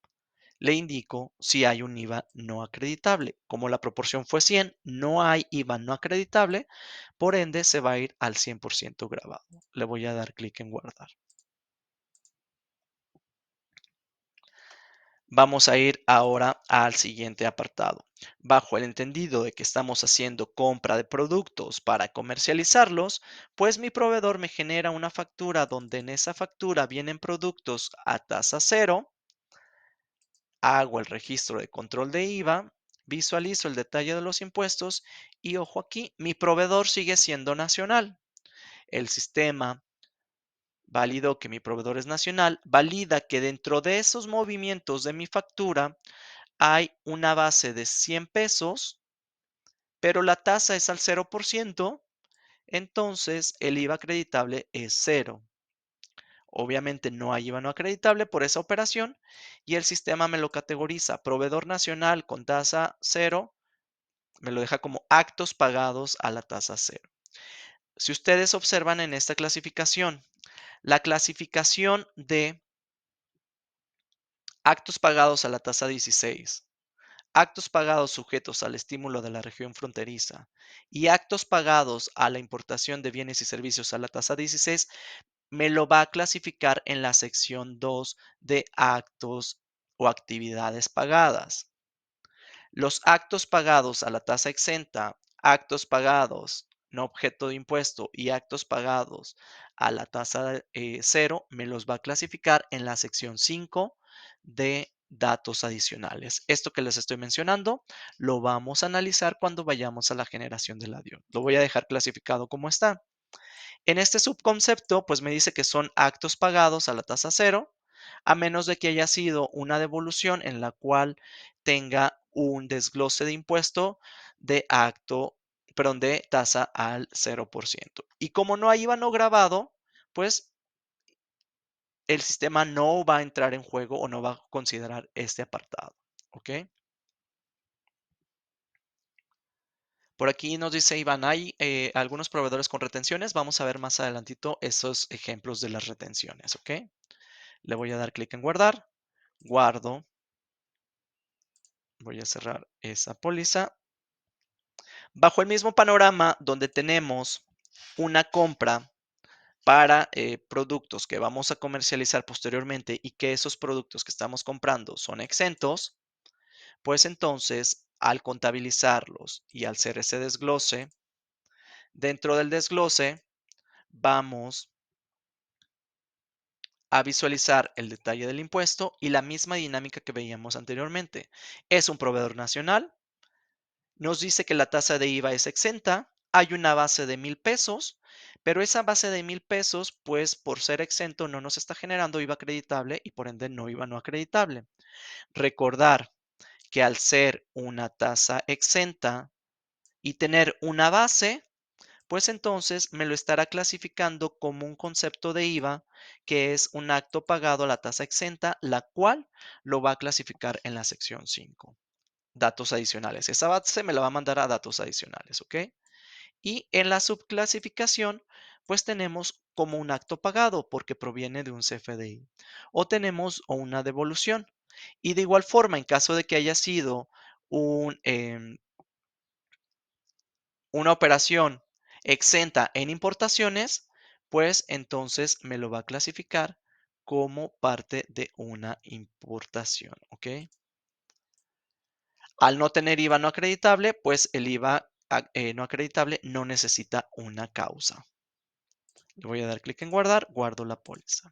le indico si hay un IVA no acreditable. Como la proporción fue 100, no hay IVA no acreditable, por ende se va a ir al 100% grabado. Le voy a dar clic en guardar. Vamos a ir ahora al siguiente apartado. Bajo el entendido de que estamos haciendo compra de productos para comercializarlos, pues mi proveedor me genera una factura donde en esa factura vienen productos a tasa cero. Hago el registro de control de IVA, visualizo el detalle de los impuestos y ojo aquí, mi proveedor sigue siendo nacional. El sistema validó que mi proveedor es nacional, valida que dentro de esos movimientos de mi factura hay una base de 100 pesos, pero la tasa es al 0%. entonces el IVA acreditable es cero. Obviamente no hay IVA no acreditable por esa operación y el sistema me lo categoriza proveedor nacional con tasa cero, me lo deja como actos pagados a la tasa cero. Si ustedes observan en esta clasificación, la clasificación de actos pagados a la tasa 16, actos pagados sujetos al estímulo de la región fronteriza y actos pagados a la importación de bienes y servicios a la tasa 16, me lo va a clasificar en la sección 2 de actos o actividades pagadas. Los actos pagados a la tasa exenta, actos pagados no objeto de impuesto y actos pagados a la tasa cero, me los va a clasificar en la sección 5 de datos adicionales. Esto que les estoy mencionando lo vamos a analizar cuando vayamos a la generación de la DIO. Lo voy a dejar clasificado como está. En este subconcepto, pues me dice que son actos pagados a la tasa cero, a menos de que haya sido una devolución en la cual tenga un desglose de impuesto de acto, perdón, de tasa al 0%. Y como no hay IVA no grabado, pues el sistema no va a entrar en juego o no va a considerar este apartado. ¿Ok? Por aquí nos dice Iván, hay algunos proveedores con retenciones. Vamos a ver más adelantito esos ejemplos de las retenciones. ¿Ok? Le voy a dar clic en guardar, guardo, voy a cerrar esa póliza. Bajo el mismo panorama donde tenemos una compra para productos que vamos a comercializar posteriormente y que esos productos que estamos comprando son exentos, pues entonces al contabilizarlos y al hacer ese desglose, dentro del desglose vamos a visualizar el detalle del impuesto y la misma dinámica que veíamos anteriormente. Es un proveedor nacional. Nos dice que la tasa de IVA es exenta, hay una base de 1,000 pesos, pero esa base de 1,000 pesos, pues por ser exento no nos está generando IVA acreditable y por ende no IVA no acreditable. Recordar que al ser una tasa exenta y tener una base, pues entonces me lo estará clasificando como un concepto de IVA que es un acto pagado a la tasa exenta, la cual lo va a clasificar en la sección 5. Datos adicionales. Esa base me la va a mandar a datos adicionales, ¿ok? Y en la subclasificación, pues tenemos como un acto pagado porque proviene de un CFDI. O tenemos una devolución. Y de igual forma, en caso de que haya sido una operación exenta en importaciones, pues entonces me lo va a clasificar como parte de una importación, ¿ok? Al no tener IVA no acreditable, pues el IVA no acreditable no necesita una causa. Le voy a dar clic en guardar, guardo la póliza.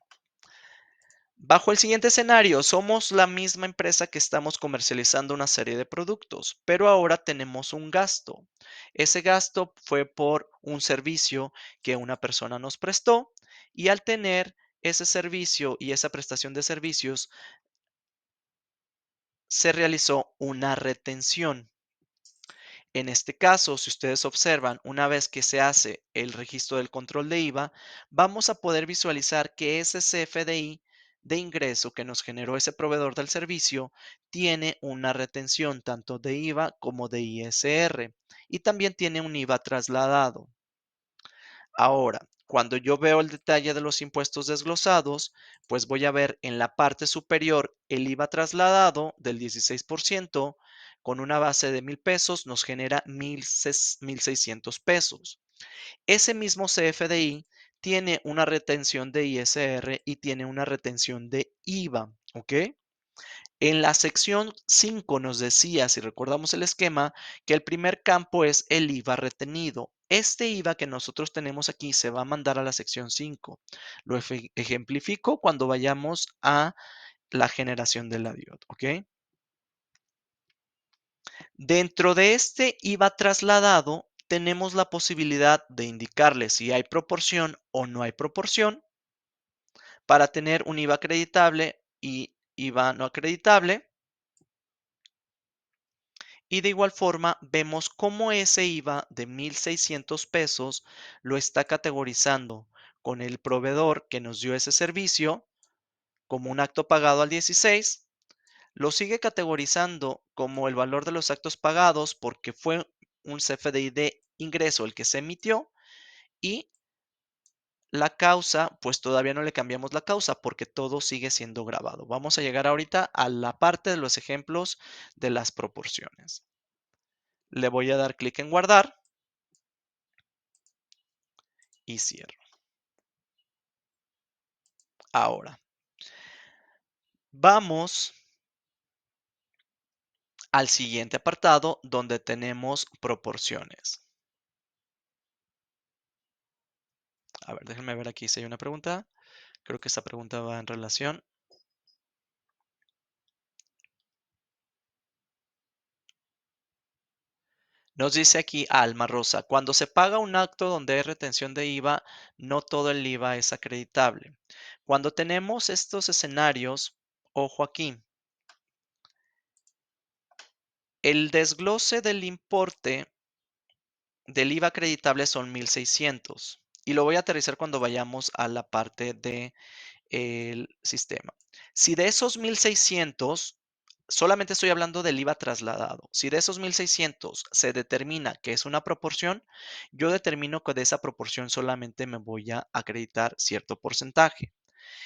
Bajo el siguiente escenario, somos la misma empresa que estamos comercializando una serie de productos, pero ahora tenemos un gasto. Ese gasto fue por un servicio que una persona nos prestó y al tener ese servicio y esa prestación de servicios, se realizó una retención. En este caso, si ustedes observan, una vez que se hace el registro del control de IVA, vamos a poder visualizar que ese CFDI de ingreso que nos generó ese proveedor del servicio tiene una retención tanto de IVA como de ISR y también tiene un IVA trasladado. Ahora, cuando yo veo el detalle de los impuestos desglosados, pues voy a ver en la parte superior el IVA trasladado del 16% con una base de 1,000 pesos nos genera 1,600 pesos. Ese mismo CFDI tiene una retención de ISR y tiene una retención de IVA, ¿ok? En la sección 5 nos decía, si recordamos el esquema, que el primer campo es el IVA retenido. Este IVA que nosotros tenemos aquí se va a mandar a la sección 5. Lo ejemplifico cuando vayamos a la generación de la DIOT, ¿ok? Dentro de este IVA trasladado, tenemos la posibilidad de indicarle si hay proporción o no hay proporción para tener un IVA acreditable y IVA no acreditable. Y de igual forma, vemos cómo ese IVA de 1,600 pesos lo está categorizando con el proveedor que nos dio ese servicio como un acto pagado al 16, lo sigue categorizando como el valor de los actos pagados porque fue un CFDI de ingreso el que se emitió, y la causa, pues todavía no le cambiamos la causa porque todo sigue siendo grabado. Vamos a llegar ahorita a la parte de los ejemplos de las proporciones. Le voy a dar clic en guardar y cierro. Ahora, vamos al siguiente apartado donde tenemos proporciones. A ver, déjenme ver aquí si hay una pregunta. Creo que esta pregunta va en relación. Nos dice aquí Alma Rosa, cuando se paga un acto donde hay retención de IVA, no todo el IVA es acreditable. Cuando tenemos estos escenarios, ojo aquí, el desglose del importe del IVA acreditable son 1,600 y lo voy a aterrizar cuando vayamos a la parte de el sistema. Si de esos 1,600, solamente estoy hablando del IVA trasladado, si de esos 1,600 se determina que es una proporción, yo determino que de esa proporción solamente me voy a acreditar cierto porcentaje.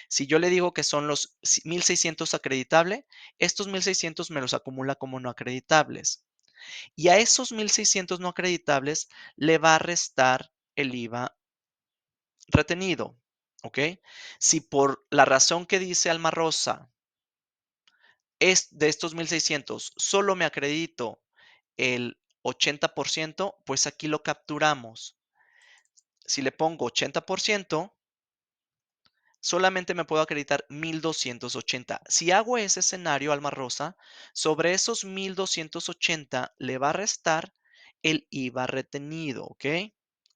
Si yo le digo que son los 1,600 acreditable, estos 1,600 me los acumula como no acreditables. Y a esos 1,600 no acreditables le va a restar el IVA retenido, ¿ok? Si por la razón que dice Alma Rosa es de estos 1,600, solo me acredito el 80%, pues aquí lo capturamos. Si le pongo 80%, solamente me puedo acreditar 1,280. Si hago ese escenario, Alma Rosa, sobre esos 1,280 le va a restar el IVA retenido, ¿ok?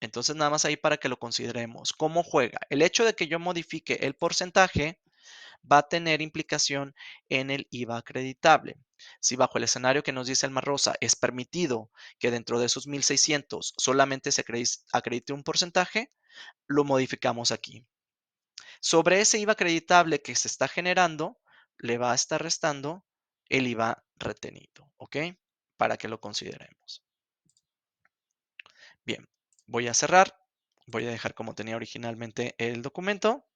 Entonces, nada más ahí para que lo consideremos. ¿Cómo juega? El hecho de que yo modifique el porcentaje va a tener implicación en el IVA acreditable. Si bajo el escenario que nos dice Alma Rosa es permitido que dentro de esos 1,600 solamente se acredite un porcentaje, lo modificamos aquí. Sobre ese IVA acreditable que se está generando, le va a estar restando el IVA retenido, ¿ok? Para que lo consideremos. Bien, voy a cerrar. Voy a dejar como tenía originalmente el documento.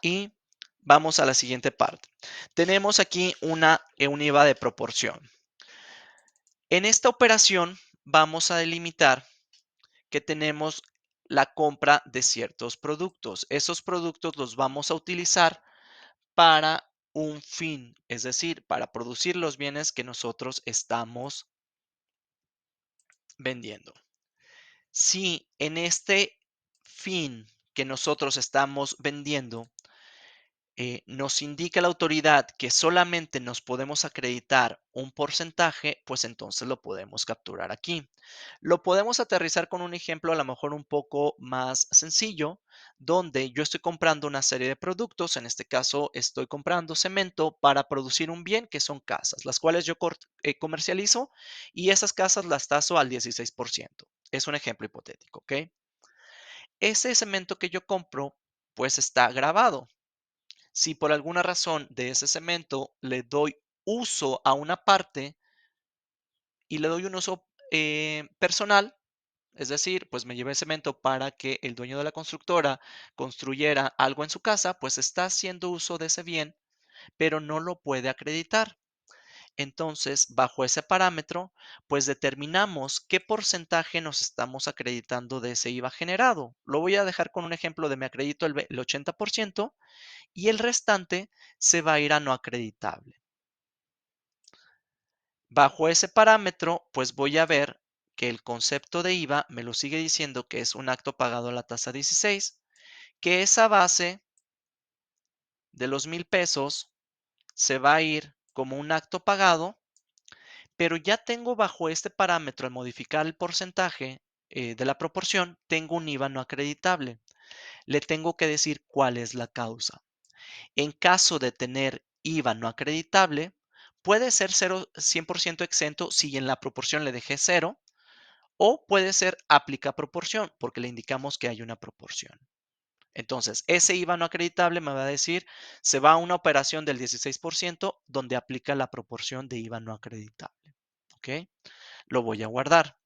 Y vamos a la siguiente parte. Tenemos aquí un IVA de proporción. En esta operación vamos a delimitar que tenemos la compra de ciertos productos. Esos productos los vamos a utilizar para un fin, es decir, para producir los bienes que nosotros estamos vendiendo. Si en este fin que nosotros estamos vendiendo nos indica la autoridad que solamente nos podemos acreditar un porcentaje, pues entonces lo podemos capturar aquí. Lo podemos aterrizar con un ejemplo a lo mejor un poco más sencillo, donde yo estoy comprando una serie de productos, en este caso estoy comprando cemento para producir un bien que son casas, las cuales yo comercializo y esas casas las taso al 16%. Es un ejemplo hipotético, ¿ok? Ese cemento que yo compro, pues está grabado. Si por alguna razón de ese cemento le doy uso a una parte y le doy un uso personal, es decir, pues me llevé el cemento para que el dueño de la constructora construyera algo en su casa, pues está haciendo uso de ese bien, pero no lo puede acreditar. Entonces, bajo ese parámetro, pues determinamos qué porcentaje nos estamos acreditando de ese IVA generado. Lo voy a dejar con un ejemplo de me acredito el 80% y el restante se va a ir a no acreditable. Bajo ese parámetro, pues voy a ver que el concepto de IVA me lo sigue diciendo que es un acto pagado a la tasa 16, que esa base de los 1,000 pesos se va a ir como un acto pagado, pero ya tengo bajo este parámetro al modificar el porcentaje de la proporción, tengo un IVA no acreditable. Le tengo que decir cuál es la causa. En caso de tener IVA no acreditable, Puede ser 100% exento si en la proporción le dejé cero, o puede ser aplica proporción, porque le indicamos que hay una proporción. Entonces, ese IVA no acreditable me va a decir, se va a una operación del 16% donde aplica la proporción de IVA no acreditable. ¿Ok? Lo voy a guardar.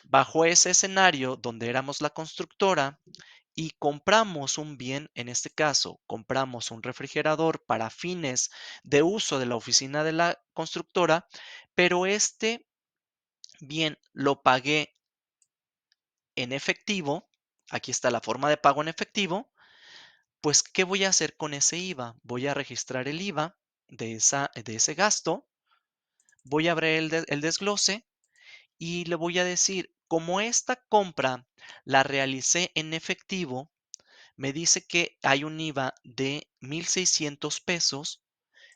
Bajo ese escenario donde éramos la constructora y compramos un bien, en este caso, compramos un refrigerador para fines de uso de la oficina de la constructora, pero este bien lo pagué en efectivo. Aquí está la forma de pago en efectivo. Pues, ¿qué voy a hacer con ese IVA? Voy a registrar el IVA de ese gasto, voy a abrir el desglose y le voy a decir, como esta compra la realicé en efectivo, me dice que hay un IVA de 1,600 pesos,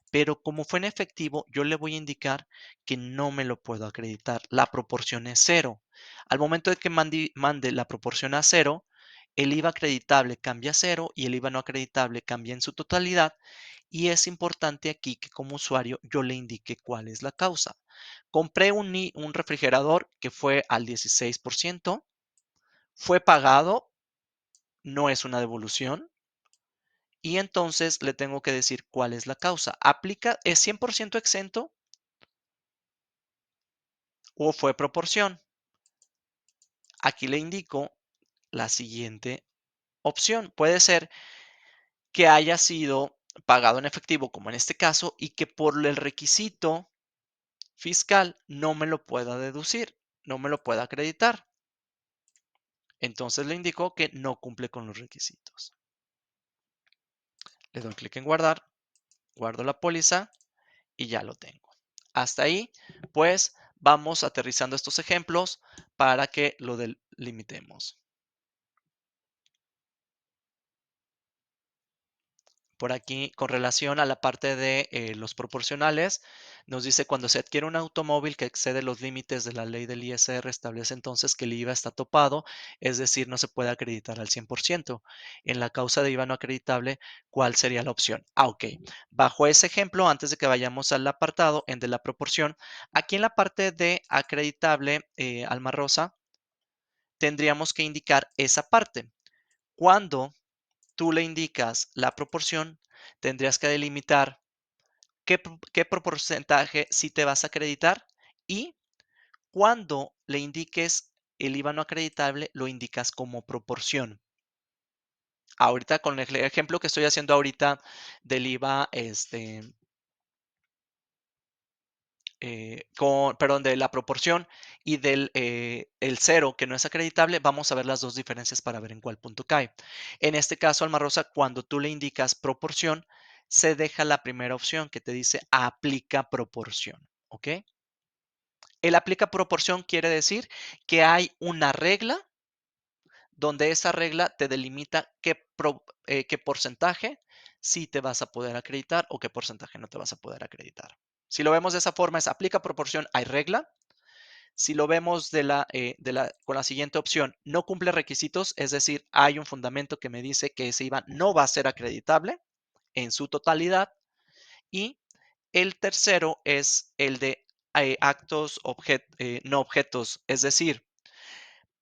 pero como fue en efectivo, yo le voy a indicar que no me lo puedo acreditar. La proporción es cero. Al momento de que mande la proporción a cero, el IVA acreditable cambia a cero y el IVA no acreditable cambia en su totalidad. Y es importante aquí que como usuario yo le indique cuál es la causa. Compré un refrigerador que fue al 16%, fue pagado, no es una devolución. Y entonces le tengo que decir cuál es la causa. ¿Es 100% exento o fue proporción? Aquí le indico la siguiente opción. Puede ser que haya sido pagado en efectivo, como en este caso, y que por el requisito fiscal no me lo pueda deducir, no me lo pueda acreditar. Entonces le indico que no cumple con los requisitos. Le doy clic en guardar, guardo la póliza y ya lo tengo. Hasta ahí, pues vamos aterrizando estos ejemplos para que lo delimitemos. Por aquí, con relación a la parte de los proporcionales, nos dice cuando se adquiere un automóvil que excede los límites de la ley del ISR, establece entonces que el IVA está topado, es decir, no se puede acreditar al 100%. En la causa de IVA no acreditable, ¿cuál sería la opción? Ok. Bajo ese ejemplo, antes de que vayamos al apartado en de la proporción, aquí en la parte de acreditable, Alma Rosa, tendríamos que indicar esa parte. Cuando tú le indicas la proporción, tendrías que delimitar qué porcentaje sí te vas a acreditar y cuando le indiques el IVA no acreditable, lo indicas como proporción. Ahorita con el ejemplo que estoy haciendo ahorita del IVA, perdón, de la proporción y del el cero que no es acreditable, vamos a ver las dos diferencias para ver en cuál punto cae. En este caso, Alma Rosa, cuando tú le indicas proporción, se deja la primera opción que te dice aplica proporción. ¿Ok? El aplica proporción quiere decir que hay una regla donde esa regla te delimita qué porcentaje sí te vas a poder acreditar o qué porcentaje no te vas a poder acreditar. Si lo vemos de esa forma, es aplica proporción, hay regla. Si lo vemos con la siguiente opción, no cumple requisitos, es decir, hay un fundamento que me dice que ese IVA no va a ser acreditable en su totalidad. Y el tercero es el de actos no objetos, es decir,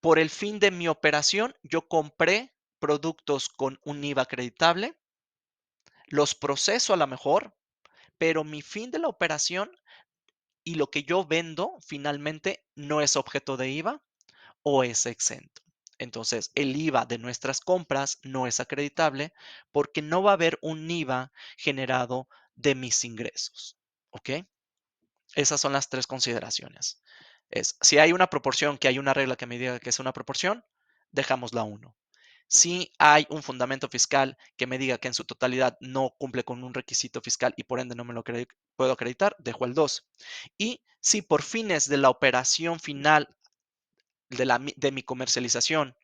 por el fin de mi operación, yo compré productos con un IVA acreditable, los proceso a lo mejor, pero mi fin de la operación y lo que yo vendo finalmente no es objeto de IVA o es exento. Entonces, el IVA de nuestras compras no es acreditable porque no va a haber un IVA generado de mis ingresos. ¿Ok? Esas son las tres consideraciones. Si hay una proporción, que hay una regla que me diga que es una proporción, dejamos la uno. Si hay un fundamento fiscal que me diga que en su totalidad no cumple con un requisito fiscal y por ende no me lo puedo acreditar, dejo el 2. Y si por fines de la operación final de mi comercialización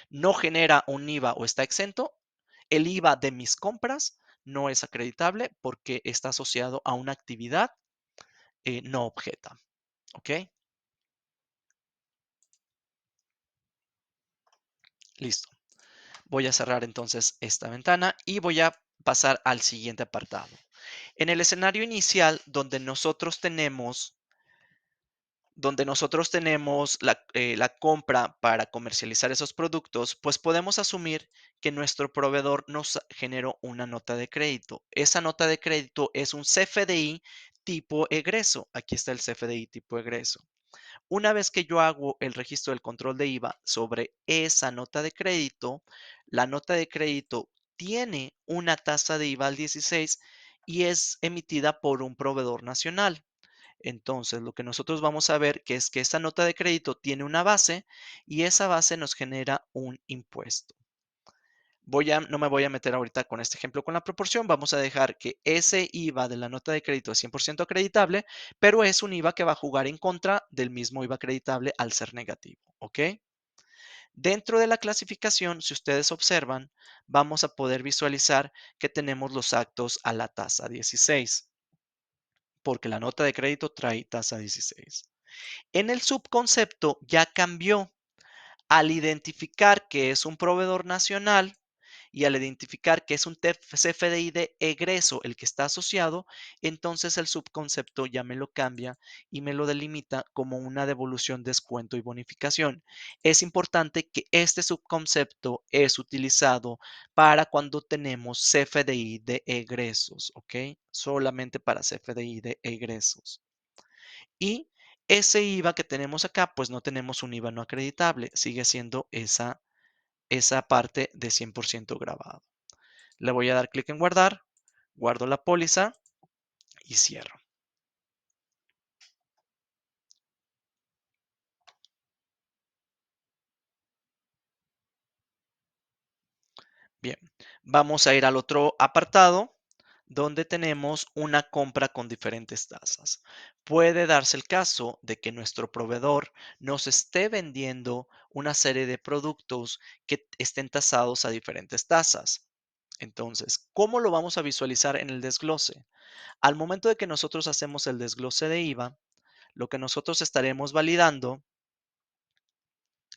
no genera un IVA o está exento, el IVA de mis compras no es acreditable porque está asociado a una actividad no objeta. ¿Ok? Listo. Voy a cerrar entonces esta ventana y voy a pasar al siguiente apartado. En el escenario inicial, donde nosotros tenemos la compra para comercializar esos productos, pues podemos asumir que nuestro proveedor nos generó una nota de crédito. Esa nota de crédito es un CFDI tipo egreso. Aquí está el CFDI tipo egreso. Una vez que yo hago el registro del control de IVA sobre esa nota de crédito, la nota de crédito tiene una tasa de IVA al 16 y es emitida por un proveedor nacional. Entonces, lo que nosotros vamos a ver que es que esta nota de crédito tiene una base y esa base nos genera un impuesto. No me voy a meter ahorita con este ejemplo con la proporción, vamos a dejar que ese IVA de la nota de crédito es 100% acreditable, pero es un IVA que va a jugar en contra del mismo IVA acreditable al ser negativo, ¿ok? Dentro de la clasificación, si ustedes observan, vamos a poder visualizar que tenemos los actos a la tasa 16, porque la nota de crédito trae tasa 16. En el subconcepto ya cambió. Al identificar que es un proveedor nacional y al identificar que es un CFDI de egreso el que está asociado, entonces el subconcepto ya me lo cambia y me lo delimita como una devolución, descuento y bonificación. Es importante que este subconcepto es utilizado para cuando tenemos CFDI de egresos, ¿ok? Solamente para CFDI de egresos. Y ese IVA que tenemos acá, pues no tenemos un IVA no acreditable, sigue siendo esa parte de 100% grabado. Le voy a dar clic en guardar, guardo la póliza y cierro. Bien, vamos a ir al otro apartado donde tenemos una compra con diferentes tasas. Puede darse el caso de que nuestro proveedor nos esté vendiendo una serie de productos que estén tasados a diferentes tasas. Entonces, ¿cómo lo vamos a visualizar en el desglose? Al momento de que nosotros hacemos el desglose de IVA, lo que nosotros estaremos validando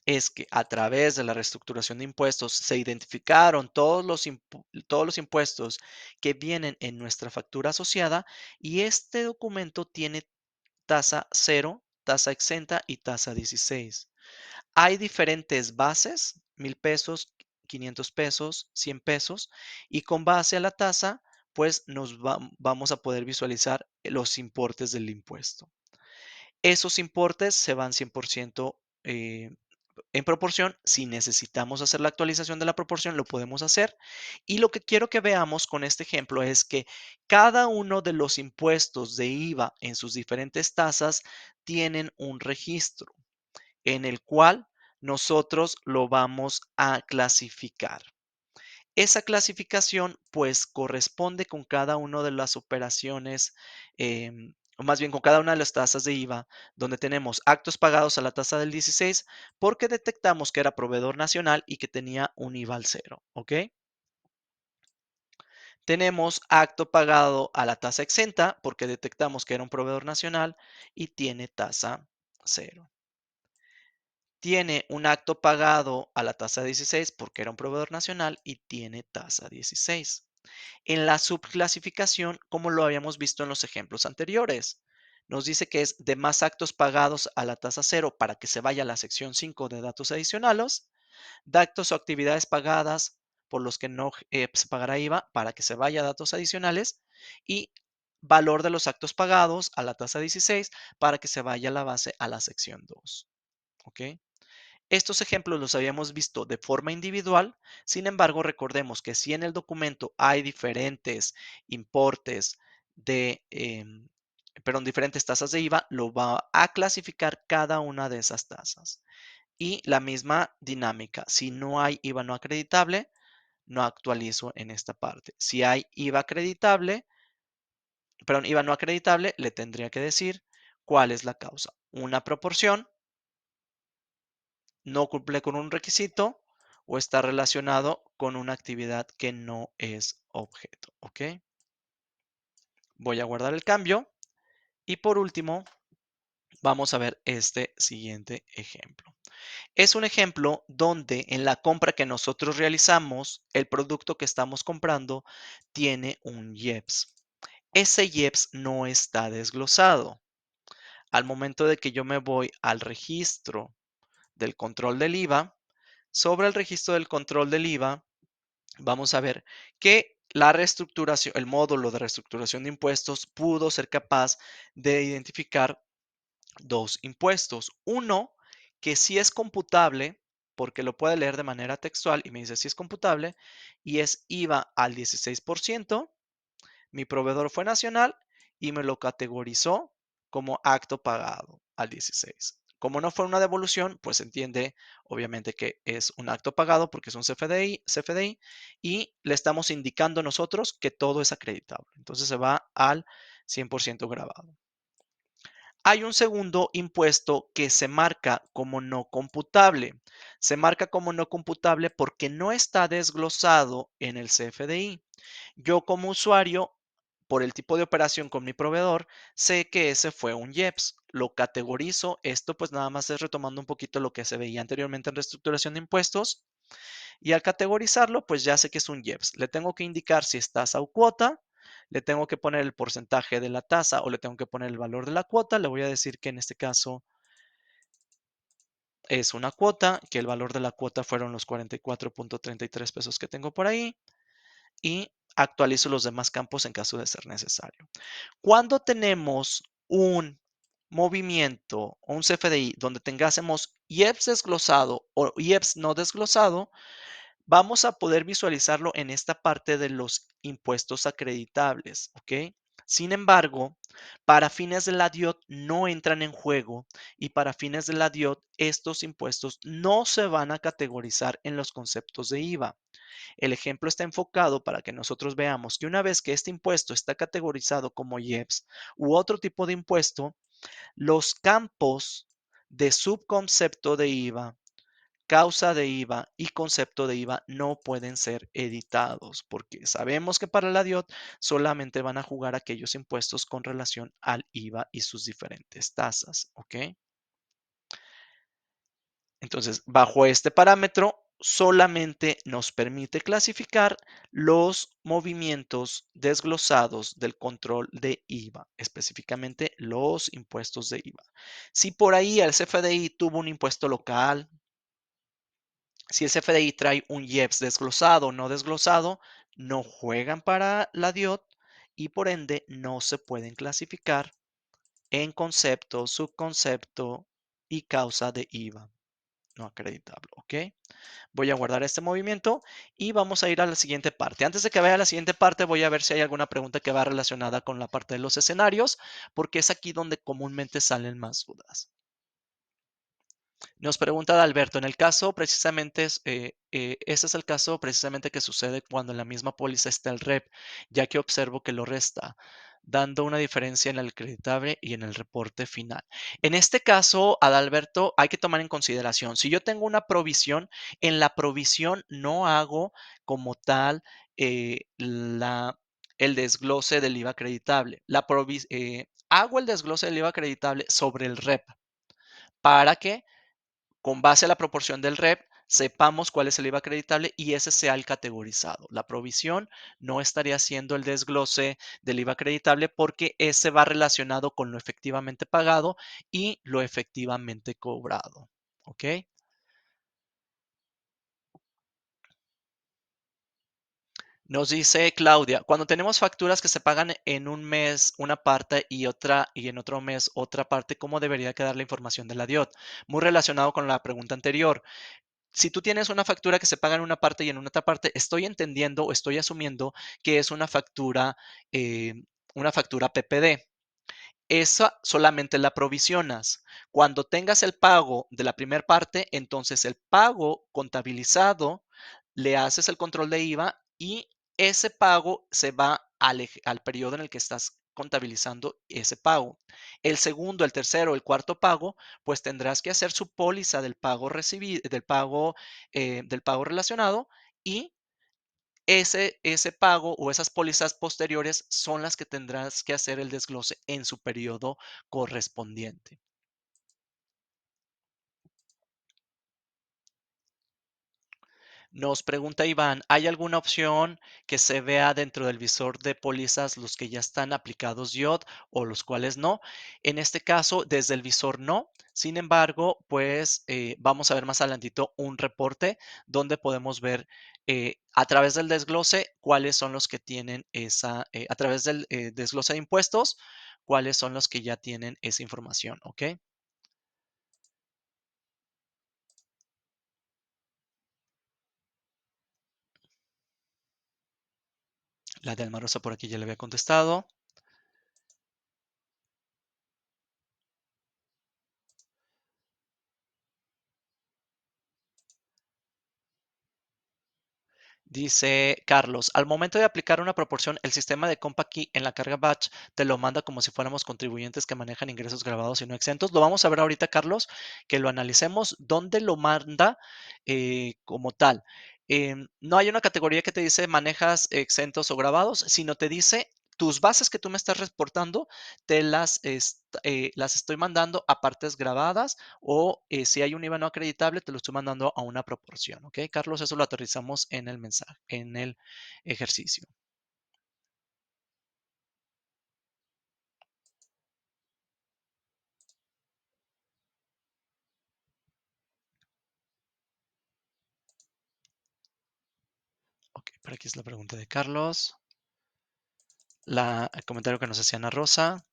es que a través de la reestructuración de impuestos se identificaron todos los impuestos que vienen en nuestra factura asociada y este documento tiene tasa cero, tasa exenta y tasa 16. Hay diferentes bases, 1,000 pesos, 500 pesos, 100 pesos, y con base a la tasa, pues vamos a poder visualizar los importes del impuesto. Esos importes se van 100% en proporción. Si necesitamos hacer la actualización de la proporción, lo podemos hacer. Y lo que quiero que veamos con este ejemplo es que cada uno de los impuestos de IVA en sus diferentes tasas tienen un registro en el cual nosotros lo vamos a clasificar. Esa clasificación pues corresponde con cada una de las operaciones, o más bien con cada una de las tasas de IVA, donde tenemos actos pagados a la tasa del 16 porque detectamos que era proveedor nacional y que tenía un IVA al cero, ¿ok? Tenemos acto pagado a la tasa exenta porque detectamos que era un proveedor nacional y tiene tasa cero. Tiene un acto pagado a la tasa 16 porque era un proveedor nacional y tiene tasa 16. En la subclasificación, como lo habíamos visto en los ejemplos anteriores, nos dice que es de más actos pagados a la tasa cero para que se vaya a la sección 5 de datos adicionales, datos o actividades pagadas por los que no se pagará IVA para que se vaya a datos adicionales y valor de los actos pagados a la tasa 16 para que se vaya a la base a la sección 2. ¿Ok? Estos ejemplos los habíamos visto de forma individual, sin embargo, recordemos que si en el documento hay diferentes importes diferentes tasas de IVA, lo va a clasificar cada una de esas tasas. Y la misma dinámica, si no hay IVA no acreditable, no actualizo en esta parte. Si hay IVA no acreditable, le tendría que decir cuál es la causa. Una proporción, no cumple con un requisito o está relacionado con una actividad que no es objeto. ¿Ok? Voy a guardar el cambio. Y por último, vamos a ver este siguiente ejemplo. Es un ejemplo donde en la compra que nosotros realizamos, el producto que estamos comprando tiene un IEPS. ese IEPS no está desglosado. Al momento de que yo me voy al registro del control del IVA, sobre el registro del control del IVA, vamos a ver que la reestructuración, el módulo de reestructuración de impuestos pudo ser capaz de identificar dos impuestos. Uno que sí es computable, porque lo puede leer de manera textual y me dice si es computable, y es IVA al 16%. Mi proveedor fue nacional y me lo categorizó como acto pagado al 16. Como no fue una devolución, pues entiende obviamente que es un acto pagado porque es un CFDI y le estamos indicando nosotros que todo es acreditable. Entonces se va al 100% grabado. Hay un segundo impuesto que se marca como no computable. Se marca como no computable porque no está desglosado en el CFDI. Yo como usuario, por el tipo de operación con mi proveedor, sé que ese fue un IEPS. Lo categorizo. Esto pues nada más es retomando un poquito lo que se veía anteriormente en reestructuración de impuestos. Y al categorizarlo, pues ya sé que es un IEPS. Le tengo que indicar si es tasa o cuota, le tengo que poner el porcentaje de la tasa o le tengo que poner el valor de la cuota. Le voy a decir que en este caso es una cuota, que el valor de la cuota fueron los 44.33 pesos que tengo por ahí y actualizo los demás campos en caso de ser necesario. Cuando tenemos un movimiento o un CFDI donde tengásemos IEPS desglosado o IEPS no desglosado, vamos a poder visualizarlo en esta parte de los impuestos acreditables, ¿ok? Sin embargo, para fines de la DIOT no entran en juego y para fines de la DIOT estos impuestos no se van a categorizar en los conceptos de IVA. El ejemplo está enfocado para que nosotros veamos que una vez que este impuesto está categorizado como IEPS u otro tipo de impuesto, los campos de subconcepto de IVA, causa de IVA y concepto de IVA no pueden ser editados porque sabemos que para la DIOT solamente van a jugar aquellos impuestos con relación al IVA y sus diferentes tasas, ¿ok? Entonces, bajo este parámetro, solamente nos permite clasificar los movimientos desglosados del control de IVA, específicamente los impuestos de IVA. Si por ahí el CFDI tuvo un impuesto local, si el CFDI trae un IEPS desglosado o no desglosado, no juegan para la DIOT y por ende no se pueden clasificar en concepto, subconcepto y causa de IVA no acreditable, ¿ok? Voy a guardar este movimiento y vamos a ir a la siguiente parte. Antes de que vaya a la siguiente parte, voy a ver si hay alguna pregunta que va relacionada con la parte de los escenarios, porque es aquí donde comúnmente salen más dudas. Nos pregunta Alberto, en el caso precisamente, ese es el caso precisamente que sucede cuando en la misma póliza está el REP, ya que observo que lo resta, dando una diferencia en el acreditable y en el reporte final. En este caso, Adalberto, hay que tomar en consideración, si yo tengo una provisión, en la provisión no hago como tal el desglose del IVA acreditable. Hago el desglose del IVA acreditable sobre el REP para que con base a la proporción del REP, sepamos cuál es el IVA acreditable y ese sea el categorizado. La provisión no estaría haciendo el desglose del IVA acreditable porque ese va relacionado con lo efectivamente pagado y lo efectivamente cobrado. ¿Ok? Nos dice Claudia, cuando tenemos facturas que se pagan en un mes una parte y en otro mes otra parte, ¿cómo debería quedar la información de la DIOT? Muy relacionado con la pregunta anterior. Si tú tienes una factura que se paga en una parte y en una otra parte, estoy entendiendo o estoy asumiendo que es eh, una factura PPD. Esa solamente la provisionas. Cuando tengas el pago de la primera parte, entonces el pago contabilizado, le haces el control de IVA y ese pago se va al periodo en el que estás contabilizando ese pago. El segundo, el tercero, el cuarto pago, pues tendrás que hacer su póliza del pago recibido, del pago relacionado y ese pago o esas pólizas posteriores son las que tendrás que hacer el desglose en su periodo correspondiente. Nos pregunta Iván, ¿hay alguna opción que se vea dentro del visor de pólizas los que ya están aplicados YOD o los cuales no? En este caso, desde el visor no. Sin embargo, pues vamos a ver más adelantito un reporte donde podemos ver a través del desglose cuáles son los que tienen a través del desglose de impuestos, cuáles son los que ya tienen esa información, ¿ok? La de Alma Rosa por aquí ya le había contestado. Dice Carlos, al momento de aplicar una proporción, el sistema de Compa Key en la carga batch te lo manda como si fuéramos contribuyentes que manejan ingresos grabados y no exentos. Lo vamos a ver ahorita, Carlos, que lo analicemos. ¿Dónde lo manda como tal? No hay una categoría que te dice manejas exentos o grabados, sino te dice tus bases que tú me estás reportando, las estoy mandando a partes grabadas o si hay un IVA no acreditable, te lo estoy mandando a una proporción, ¿ok? Carlos, eso lo aterrizamos en el mensaje, en el ejercicio. Ok, por aquí es la pregunta de Carlos. El comentario que nos hacía Ana Rosa.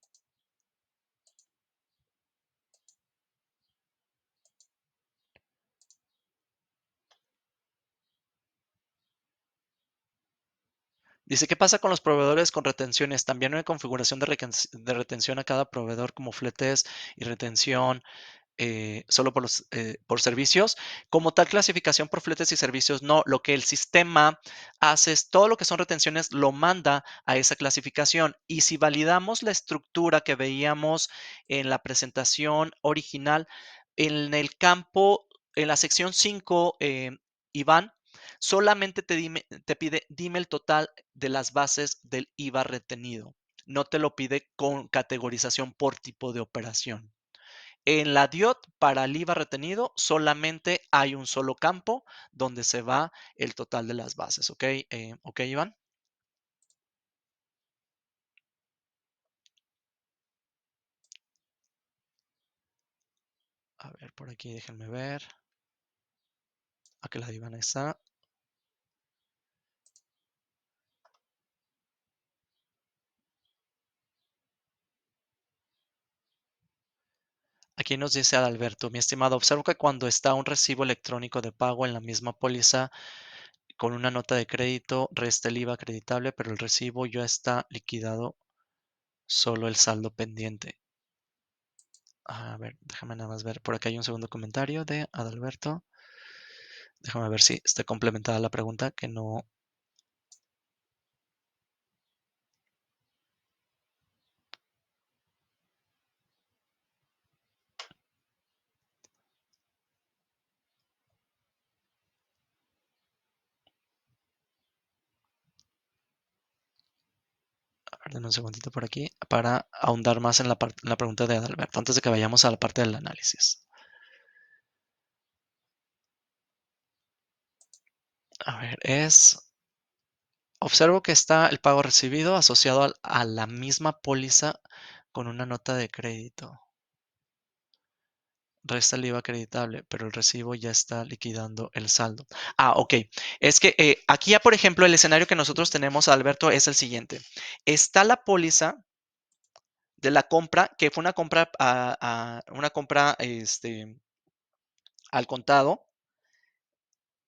Dice, ¿qué pasa con los proveedores con retenciones? También no hay configuración de retención a cada proveedor como fletes y retención solo por servicios. Como tal clasificación por fletes y servicios, no. Lo que el sistema hace es todo lo que son retenciones lo manda a esa clasificación. Y si validamos la estructura que veíamos en la presentación original, en el campo, en la sección 5, Iván, solamente te pide, dime el total de las bases del IVA retenido. No te lo pide con categorización por tipo de operación. En la DIOT, para el IVA retenido, solamente hay un solo campo donde se va el total de las bases, ¿ok? ¿Ok, Iván? A ver, por aquí déjenme ver. Aquí la de Iván está. Aquí nos dice Adalberto, mi estimado, observo que cuando está un recibo electrónico de pago en la misma póliza con una nota de crédito, resta el IVA acreditable, pero el recibo ya está liquidado, solo el saldo pendiente. A ver, déjame nada más ver. Por acá hay un segundo comentario de Adalberto. Déjame ver si está complementada la pregunta, que no. A ver, denme un segundito por aquí para ahondar más en la pregunta de Adalberto, antes de que vayamos a la parte del análisis. A ver, observo que está el pago recibido asociado a la misma póliza con una nota de crédito. Resta el IVA acreditable, pero el recibo ya está liquidando el saldo. Ok. Es que aquí ya, por ejemplo, el escenario que nosotros tenemos, Alberto, es el siguiente. Está la póliza de la compra, que fue una compra, una compra al contado,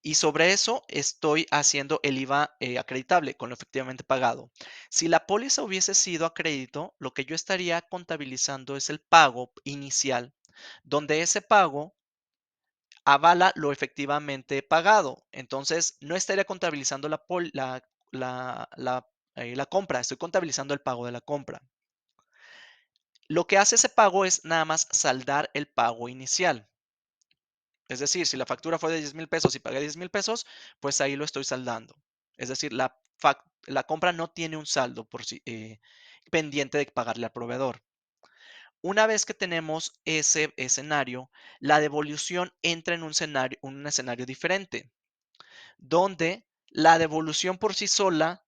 y sobre eso estoy haciendo el IVA acreditable con lo efectivamente pagado. Si la póliza hubiese sido a crédito, lo que yo estaría contabilizando es el pago inicial, donde ese pago avala lo efectivamente pagado. Entonces, no estaría contabilizando la compra, estoy contabilizando el pago de la compra. Lo que hace ese pago es nada más saldar el pago inicial. Es decir, si la factura fue de 10,000 pesos y pagué 10,000 pesos, pues ahí lo estoy saldando. Es decir, la compra no tiene un saldo pendiente de pagarle al proveedor. Una vez que tenemos ese escenario, la devolución entra en un escenario diferente, donde la devolución por sí sola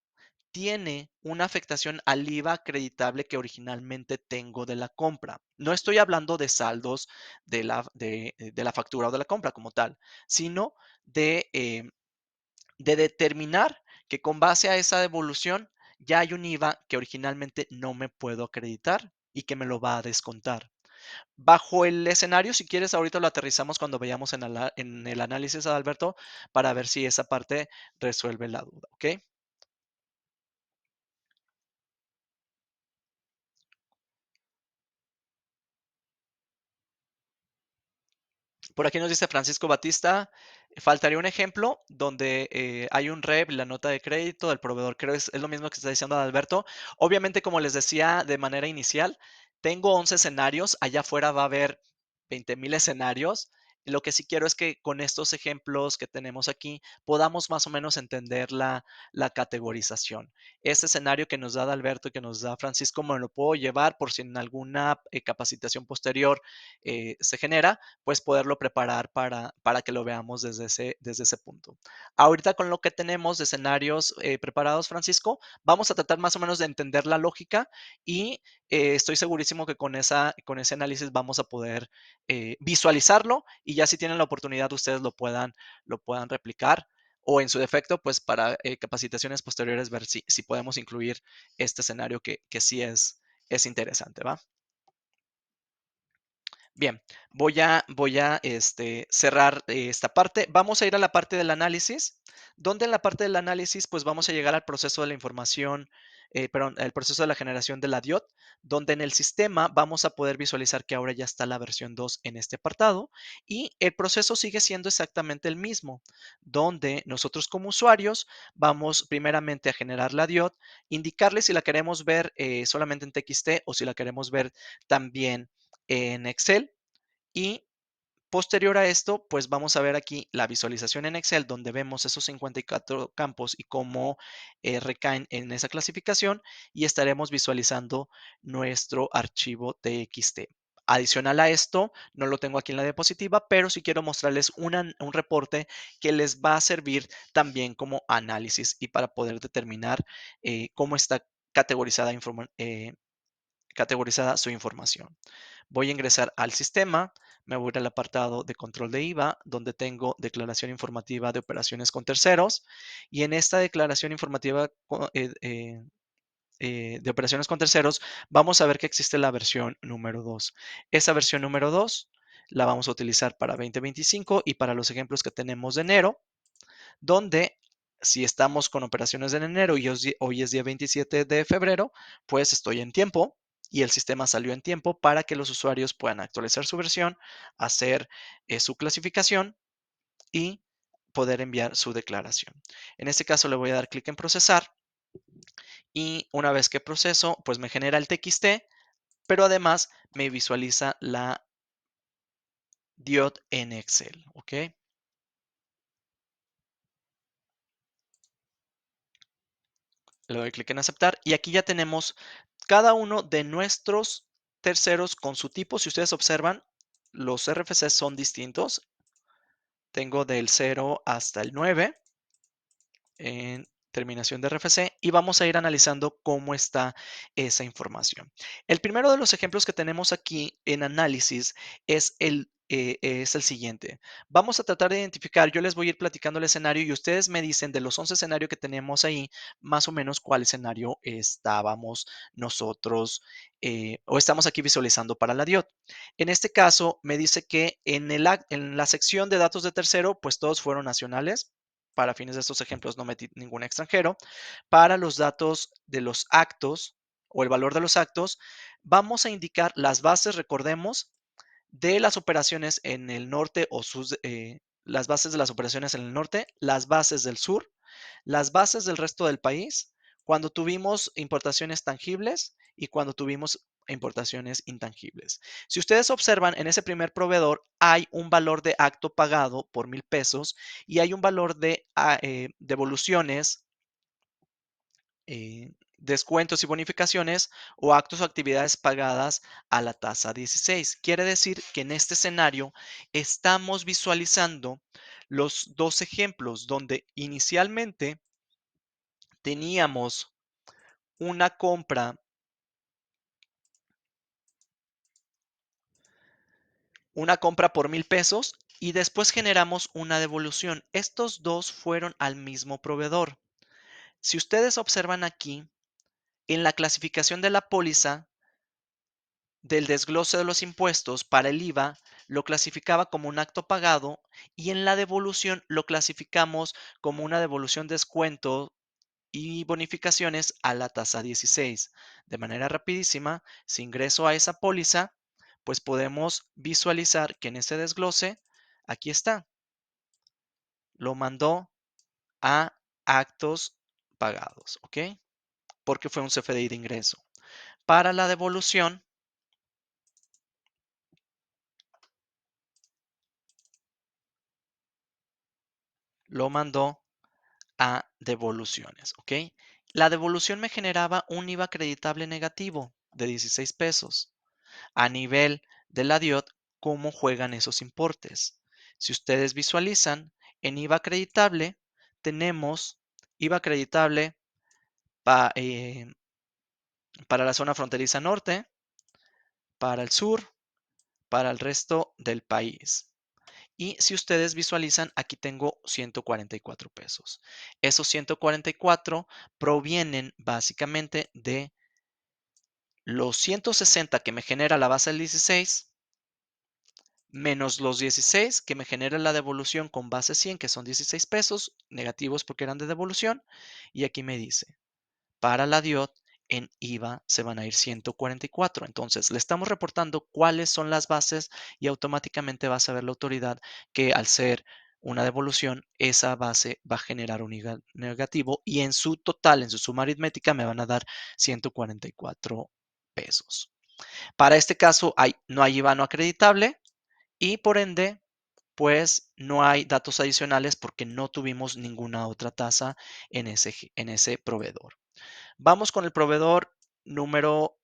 tiene una afectación al IVA acreditable que originalmente tengo de la compra. No estoy hablando de saldos de la factura o de la compra como tal, sino de, de determinar que con base a esa devolución ya hay un IVA que originalmente no me puedo acreditar y que me lo va a descontar. Bajo el escenario, si quieres, ahorita lo aterrizamos cuando veamos en el análisis, Alberto, para ver si esa parte resuelve la duda, ¿ok? Por aquí nos dice Francisco Batista, faltaría un ejemplo donde hay un REV, la nota de crédito del proveedor. Creo es lo mismo que está diciendo Alberto. Obviamente, como les decía de manera inicial, tengo 11 escenarios. Allá afuera va a haber 20,000 escenarios. Lo que sí quiero es que con estos ejemplos que tenemos aquí podamos más o menos entender la categorización. Ese escenario que nos da Alberto y que nos da Francisco me lo puedo llevar por si en alguna capacitación posterior se genera, pues poderlo preparar para que lo veamos desde ese punto. Ahorita con lo que tenemos de escenarios preparados, Francisco, vamos a tratar más o menos de entender la lógica y estoy segurísimo que con ese análisis vamos a poder visualizarlo y ya si tienen la oportunidad ustedes lo puedan replicar o en su defecto, pues para capacitaciones posteriores ver si podemos incluir este escenario que sí es interesante, ¿va? Bien, voy a cerrar esta parte. Vamos a ir a la parte del análisis, donde en la parte del análisis, pues vamos a llegar al proceso de la información, perdón, el proceso de la generación de la DIOT, donde en el sistema vamos a poder visualizar que ahora ya está la versión 2 en este apartado y el proceso sigue siendo exactamente el mismo, donde nosotros como usuarios vamos primeramente a generar la DIOT, indicarle si la queremos ver solamente en TXT o si la queremos ver también en Excel y posterior a esto, pues vamos a ver aquí la visualización en Excel donde vemos esos 54 campos y cómo recaen en esa clasificación y estaremos visualizando nuestro archivo TXT. Adicional a esto, no lo tengo aquí en la diapositiva, pero sí quiero mostrarles un reporte que les va a servir también como análisis y para poder determinar cómo está categorizada su información. Voy a ingresar al sistema, me voy a ir al apartado de control de IVA, donde tengo declaración informativa de operaciones con terceros. Y en esta declaración informativa de operaciones con terceros, vamos a ver que existe la versión número 2. Esa versión número 2 la vamos a utilizar para 2025 y para los ejemplos que tenemos de enero, donde si estamos con operaciones en enero y hoy es día 27 de febrero, pues estoy en tiempo y el sistema salió en tiempo para que los usuarios puedan actualizar su versión, hacer su clasificación y poder enviar su declaración. En este caso le voy a dar clic en procesar y una vez que proceso, pues me genera el TXT, pero además me visualiza la DIOT en Excel, ¿ok? Le doy clic en aceptar y aquí ya tenemos cada uno de nuestros terceros con su tipo. Si ustedes observan, los RFCs son distintos. Tengo del 0 hasta el 9 en terminación de RFC y vamos a ir analizando cómo está esa información. El primero de los ejemplos que tenemos aquí en análisis es el siguiente. Vamos a tratar de identificar, yo les voy a ir platicando el escenario y ustedes me dicen de los 11 escenarios que tenemos ahí, más o menos cuál escenario estábamos nosotros o estamos aquí visualizando para la DIOT. En este caso, me dice que en la sección de datos de tercero, pues todos fueron nacionales. Para fines de estos ejemplos no metí ningún extranjero. Para los datos de los actos o el valor de los actos, vamos a indicar las bases, recordemos, de las operaciones en el norte o sur, las bases de las operaciones en el norte, las bases del sur, las bases del resto del país, cuando tuvimos importaciones tangibles y cuando tuvimos importaciones intangibles. Si ustedes observan, en ese primer proveedor hay un valor de acto pagado por 1,000 pesos y hay un valor de devoluciones, descuentos y bonificaciones o actos o actividades pagadas a la tasa 16. Quiere decir que en este escenario estamos visualizando los dos ejemplos donde inicialmente teníamos una compra, por 1,000 pesos y después generamos una devolución. Estos dos fueron al mismo proveedor. Si ustedes observan aquí, en la clasificación de la póliza del desglose de los impuestos para el IVA, lo clasificaba como un acto pagado y en la devolución lo clasificamos como una devolución descuento y bonificaciones a la tasa 16. De manera rapidísima, si ingreso a esa póliza, pues podemos visualizar que en ese desglose, aquí está, lo mandó a actos pagados, ¿ok? Porque fue un CFDI de ingreso. Para la devolución, lo mandó a devoluciones, ¿ok? La devolución me generaba un IVA acreditable negativo de 16 pesos. A nivel de la DIOT, ¿cómo juegan esos importes? Si ustedes visualizan, en IVA acreditable tenemos IVA acreditable para la zona fronteriza norte, para el sur, para el resto del país. Y si ustedes visualizan, aquí tengo 144 pesos. Esos 144 provienen básicamente de los 160 que me genera la base del 16, menos los 16 que me genera la devolución con base 100, que son 16 pesos, negativos porque eran de devolución. Y aquí me dice, para la DIOT, en IVA se van a ir 144. Entonces, le estamos reportando cuáles son las bases y automáticamente va a saber la autoridad que al ser una devolución, esa base va a generar un IVA negativo y en su total, en su suma aritmética, me van a dar 144 pesos. Para este caso, no hay IVA no acreditable y por ende, pues no hay datos adicionales porque no tuvimos ninguna otra tasa en ese proveedor. Vamos con el proveedor número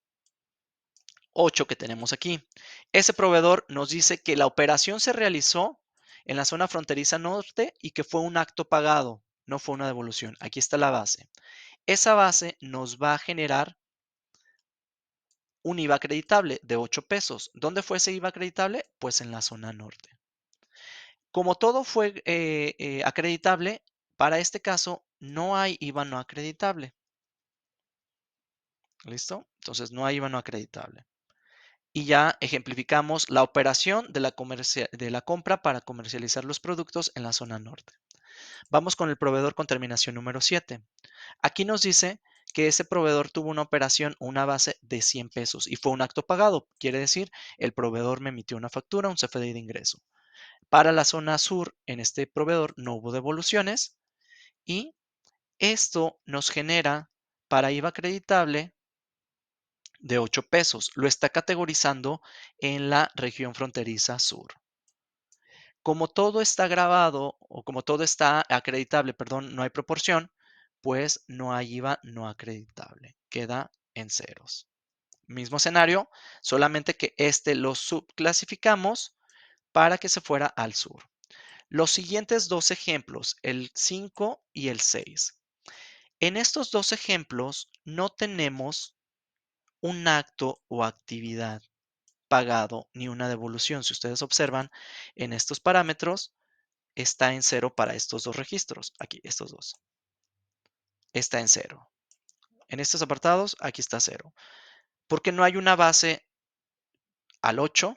8 que tenemos aquí. Ese proveedor nos dice que la operación se realizó en la zona fronteriza norte y que fue un acto pagado, no fue una devolución. Aquí está la base. Esa base nos va a generar un IVA acreditable de 8 pesos. ¿Dónde fue ese IVA acreditable? Pues en la zona norte. Como todo fue acreditable, para este caso no hay IVA no acreditable. ¿Listo? Entonces no hay IVA no acreditable. Y ya ejemplificamos la operación de la compra para comercializar los productos en la zona norte. Vamos con el proveedor con terminación número 7. Aquí nos dice que ese proveedor tuvo una operación, una base de 100 pesos y fue un acto pagado. Quiere decir, el proveedor me emitió una factura, un CFDI de ingreso. Para la zona sur, en este proveedor no hubo devoluciones y esto nos genera para IVA acreditable de 8 pesos. Lo está categorizando en la región fronteriza sur. Como todo está grabado o como todo está acreditable, perdón, no hay proporción, pues no hay IVA no acreditable. Queda en ceros. Mismo escenario, solamente que este lo subclasificamos para que se fuera al sur. Los siguientes dos ejemplos, el 5 y el 6. En estos dos ejemplos no tenemos un acto o actividad pagado ni una devolución. Si ustedes observan en estos parámetros, está en cero para estos dos registros. Aquí, estos dos. Está en cero. En estos apartados, aquí está cero. Porque no hay una base al 8,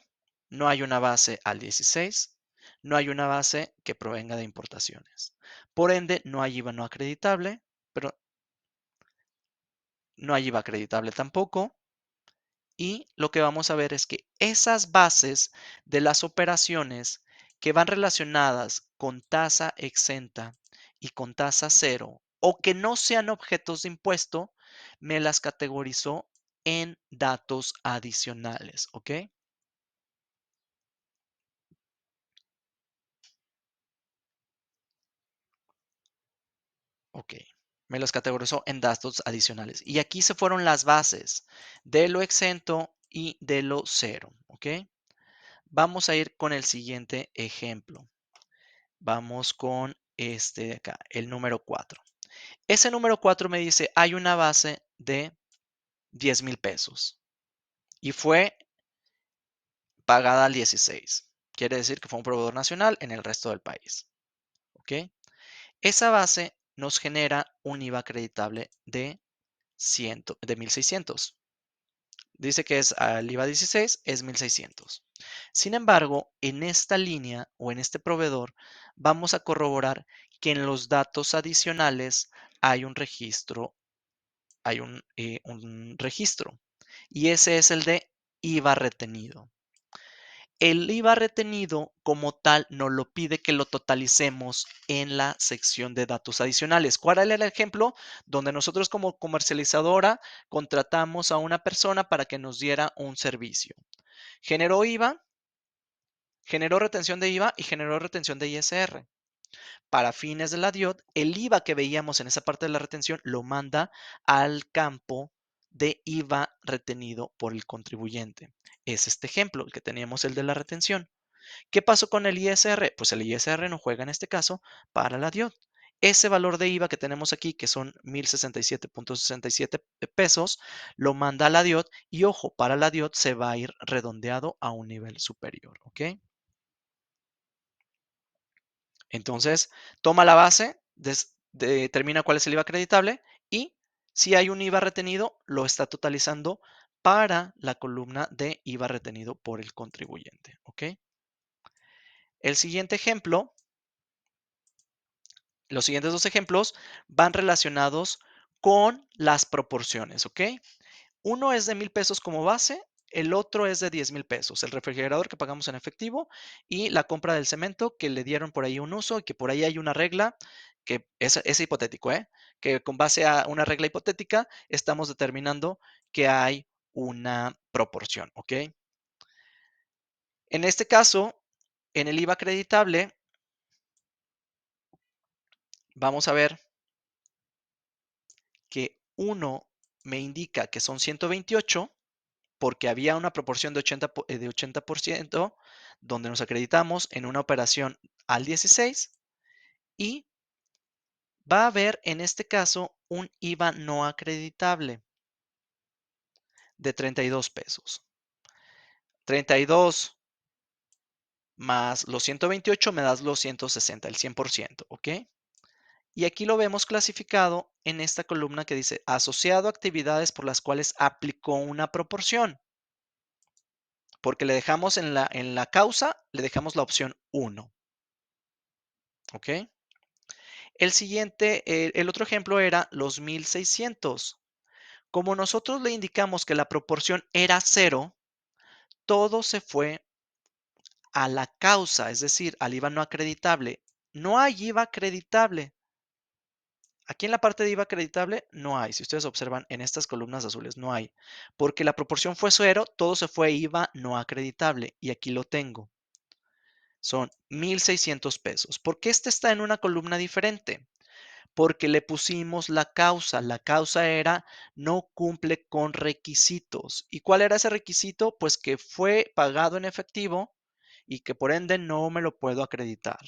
no hay una base al 16, no hay una base que provenga de importaciones. Por ende, no hay IVA no acreditable, pero no hay IVA acreditable tampoco. Y lo que vamos a ver es que esas bases de las operaciones que van relacionadas con tasa exenta y con tasa cero o que no sean objetos de impuesto, me las categorizó en datos adicionales, ¿ok? Ok, me las categorizó en datos adicionales. Y aquí se fueron las bases de lo exento y de lo cero, ¿ok? Vamos a ir con el siguiente ejemplo. Vamos con este de acá, el número 4. Ese número 4 me dice, hay una base de 10,000 pesos y fue pagada al 16. Quiere decir que fue un proveedor nacional en el resto del país. ¿Ok? Esa base nos genera un IVA acreditable de 1,600. Dice que es al IVA 16, es 1,600. Sin embargo, en esta línea o en este proveedor, vamos a corroborar que en los datos adicionales hay un registro, un registro, y ese es el de IVA retenido. El IVA retenido como tal nos lo pide que lo totalicemos en la sección de datos adicionales. ¿Cuál era el ejemplo? Donde nosotros como comercializadora contratamos a una persona para que nos diera un servicio. Generó IVA, generó retención de IVA y generó retención de ISR. Para fines de la DIOT, el IVA que veíamos en esa parte de la retención lo manda al campo de IVA retenido por el contribuyente. Es este ejemplo, el que teníamos, el de la retención. ¿Qué pasó con el ISR? Pues el ISR no juega en este caso para la DIOT. Ese valor de IVA que tenemos aquí, que son 1,067.67 pesos, lo manda a la DIOT y ojo, para la DIOT se va a ir redondeado a un nivel superior, ¿ok? Entonces, toma la base, determina cuál es el IVA acreditable y si hay un IVA retenido, lo está totalizando para la columna de IVA retenido por el contribuyente, ¿ok? El siguiente ejemplo, los siguientes dos ejemplos van relacionados con las proporciones, ¿ok? Uno es de 1,000 pesos como base, el otro es de 10,000 pesos. El refrigerador que pagamos en efectivo y la compra del cemento que le dieron por ahí un uso y que por ahí hay una regla que es hipotético, ¿eh? Que con base a una regla hipotética estamos determinando que hay una proporción, ¿ok? En este caso, en el IVA acreditable, vamos a ver que uno me indica que son 128 porque había una proporción de 80% donde nos acreditamos en una operación al 16 y va a haber en este caso un IVA no acreditable de 32 pesos. 32 más los 128 me das los 160, el 100%, ¿ok? Y aquí lo vemos clasificado en esta columna que dice asociado a actividades por las cuales aplicó una proporción. Porque le dejamos en la causa, le dejamos la opción 1. ¿Ok? El siguiente, el otro ejemplo era los 1,600. Como nosotros le indicamos que la proporción era 0, todo se fue a la causa, es decir, al IVA no acreditable. No hay IVA acreditable. Aquí en la parte de IVA acreditable no hay. Si ustedes observan en estas columnas azules, no hay. Porque la proporción fue 0, todo se fue a IVA no acreditable. Y aquí lo tengo. Son 1,600 pesos. ¿Por qué este está en una columna diferente? Porque le pusimos la causa. La causa era no cumple con requisitos. ¿Y cuál era ese requisito? Pues que fue pagado en efectivo y que por ende no me lo puedo acreditar.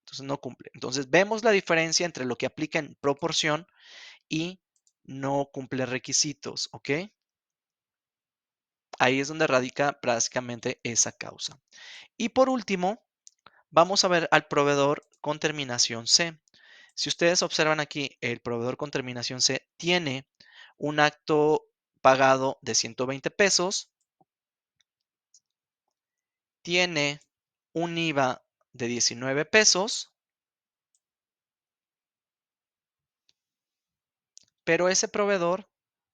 Entonces no cumple. Entonces vemos la diferencia entre lo que aplica en proporción y no cumple requisitos, ¿ok? Ahí es donde radica prácticamente esa causa. Y por último, vamos a ver al proveedor con terminación C. Si ustedes observan aquí, el proveedor con terminación C tiene un acto pagado de 120 pesos, tiene un IVA de 19 pesos, pero ese proveedor,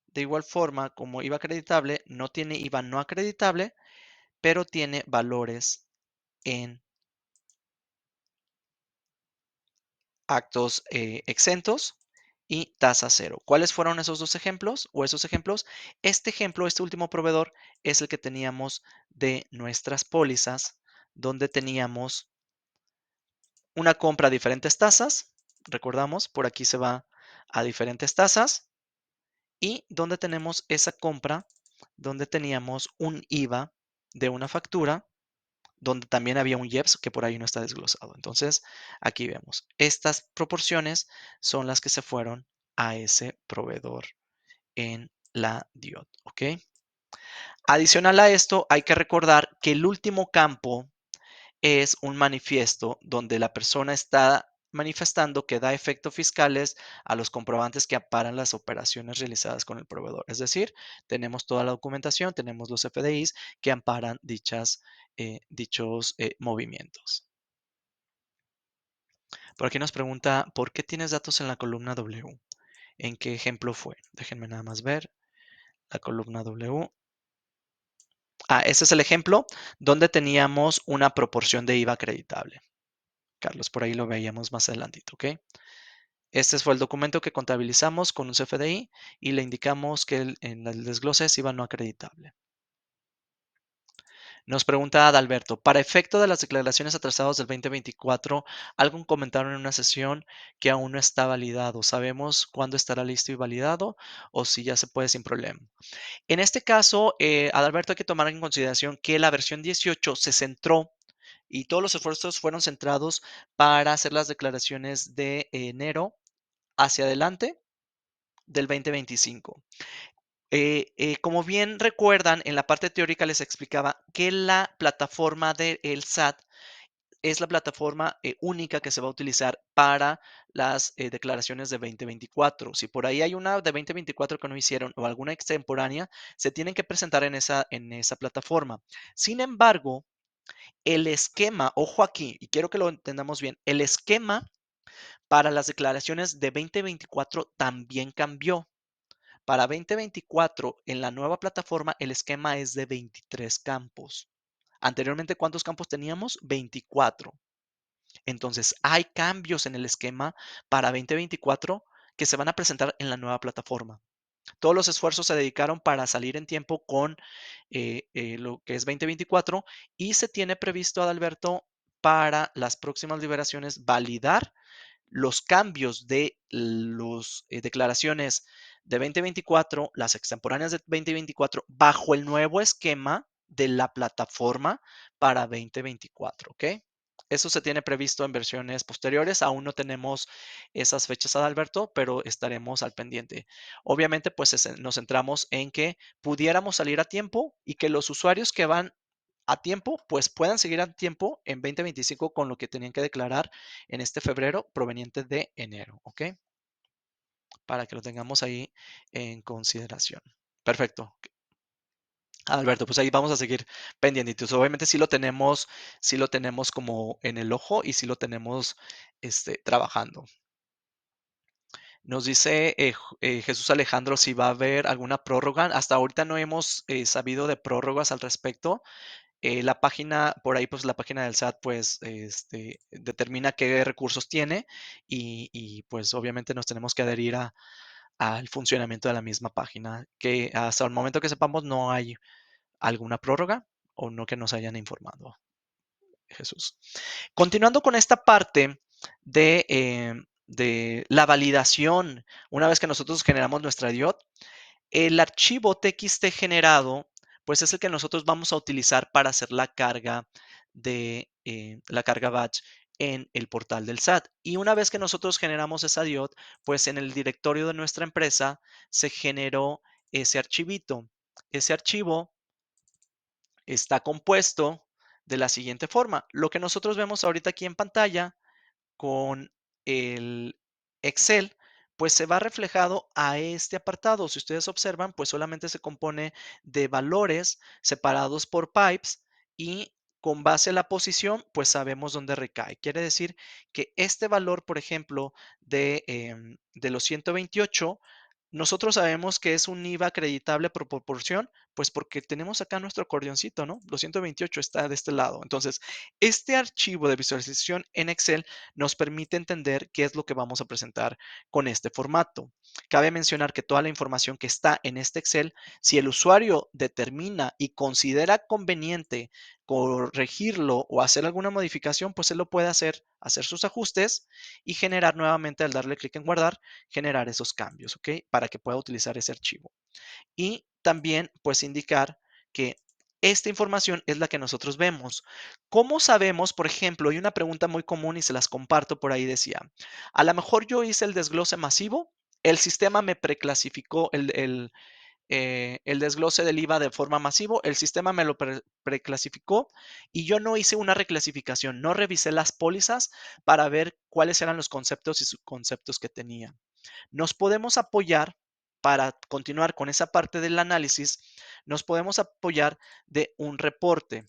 de igual forma como IVA acreditable, no tiene IVA no acreditable, pero tiene valores en actos exentos y tasa cero. ¿Cuáles fueron esos dos ejemplos o esos ejemplos? Este ejemplo, este último proveedor es el que teníamos de nuestras pólizas, donde teníamos una compra a diferentes tasas. Recordamos, por aquí se va a diferentes tasas y donde tenemos esa compra, donde teníamos un IVA de una factura donde también había un IEPS que por ahí no está desglosado. Entonces, aquí vemos, estas proporciones son las que se fueron a ese proveedor en la DIOT, ¿ok? Adicional a esto, hay que recordar que el último campo es un manifiesto donde la persona está manifestando que da efectos fiscales a los comprobantes que amparan las operaciones realizadas con el proveedor. Es decir, tenemos toda la documentación, tenemos los FDIs que amparan dichos movimientos. Por aquí nos pregunta, ¿por qué tienes datos en la columna W? ¿En qué ejemplo fue? Déjenme nada más ver la columna W. Ese es el ejemplo donde teníamos una proporción de IVA acreditable. Carlos, por ahí lo veíamos más adelantito, ¿ok? Este fue el documento que contabilizamos con un CFDI y le indicamos que en el desglose es IVA no acreditable. Nos pregunta Adalberto, para efecto de las declaraciones atrasadas del 2024, algún comentario en una sesión que aún no está validado. ¿Sabemos cuándo estará listo y validado o si ya se puede sin problema? En este caso, Adalberto, hay que tomar en consideración que la versión 18 se centró y todos los esfuerzos fueron centrados para hacer las declaraciones de enero hacia adelante del 2025. Como bien recuerdan, en la parte teórica les explicaba que la plataforma del SAT es la plataforma única que se va a utilizar para las declaraciones de 2024. Si por ahí hay una de 2024 que no hicieron o alguna extemporánea, se tienen que presentar en esa plataforma. Sin embargo, el esquema, ojo aquí, y quiero que lo entendamos bien, el esquema para las declaraciones de 2024 también cambió. Para 2024, en la nueva plataforma, el esquema es de 23 campos. Anteriormente, ¿cuántos campos teníamos? 24. Entonces, hay cambios en el esquema para 2024 que se van a presentar en la nueva plataforma. Todos los esfuerzos se dedicaron para salir en tiempo con lo que es 2024 y se tiene previsto, Adalberto, para las próximas liberaciones validar los cambios de las declaraciones de 2024, las extemporáneas de 2024, bajo el nuevo esquema de la plataforma para 2024, ¿ok? Eso se tiene previsto en versiones posteriores. Aún no tenemos esas fechas, Adalberto, pero estaremos al pendiente. Obviamente, pues nos centramos en que pudiéramos salir a tiempo y que los usuarios que van a tiempo, pues puedan seguir a tiempo en 2025 con lo que tenían que declarar en este febrero proveniente de enero, ¿ok? Para que lo tengamos ahí en consideración. Perfecto. Alberto, pues ahí vamos a seguir pendientes. Obviamente sí lo tenemos como en el ojo y sí lo tenemos trabajando. Nos dice Jesús Alejandro si va a haber alguna prórroga. Hasta ahorita no hemos sabido de prórrogas al respecto. La página, por ahí, pues la página del SAT, pues, determina qué recursos tiene y, pues obviamente nos tenemos que adherir al funcionamiento de la misma página, que hasta el momento que sepamos no hay alguna prórroga o no que nos hayan informado, Jesús. Continuando con esta parte de la validación, una vez que nosotros generamos nuestra DIOT, el archivo TXT generado, pues es el que nosotros vamos a utilizar para hacer la carga la carga batch en el portal del SAT. Y una vez que nosotros generamos esa DIOT, pues en el directorio de nuestra empresa se generó ese archivito. Ese archivo está compuesto de la siguiente forma. Lo que nosotros vemos ahorita aquí en pantalla con el Excel, pues se va reflejado a este apartado. Si ustedes observan, pues solamente se compone de valores separados por pipes y con base a la posición, pues sabemos dónde recae. Quiere decir que este valor, por ejemplo, de los 128, nosotros sabemos que es un IVA acreditable por proporción, pues porque tenemos acá nuestro acordeoncito, ¿no? Los 128 está de este lado. Entonces, este archivo de visualización en Excel nos permite entender qué es lo que vamos a presentar con este formato. Cabe mencionar que toda la información que está en este Excel, si el usuario determina y considera conveniente corregirlo o hacer alguna modificación, pues él lo puede hacer sus ajustes y generar nuevamente al darle clic en guardar, generar esos cambios, ¿ok? Para que pueda utilizar ese archivo. Y también, pues, indicar que esta información es la que nosotros vemos. ¿Cómo sabemos? Por ejemplo, hay una pregunta muy común y se las comparto por ahí, decía, a lo mejor yo hice el desglose masivo, el sistema me preclasificó el desglose del IVA de forma masivo, el sistema me lo preclasificó y yo no hice una reclasificación, no revisé las pólizas para ver cuáles eran los conceptos y subconceptos que tenía. Nos podemos apoyar para continuar con esa parte del análisis, nos podemos apoyar de un reporte.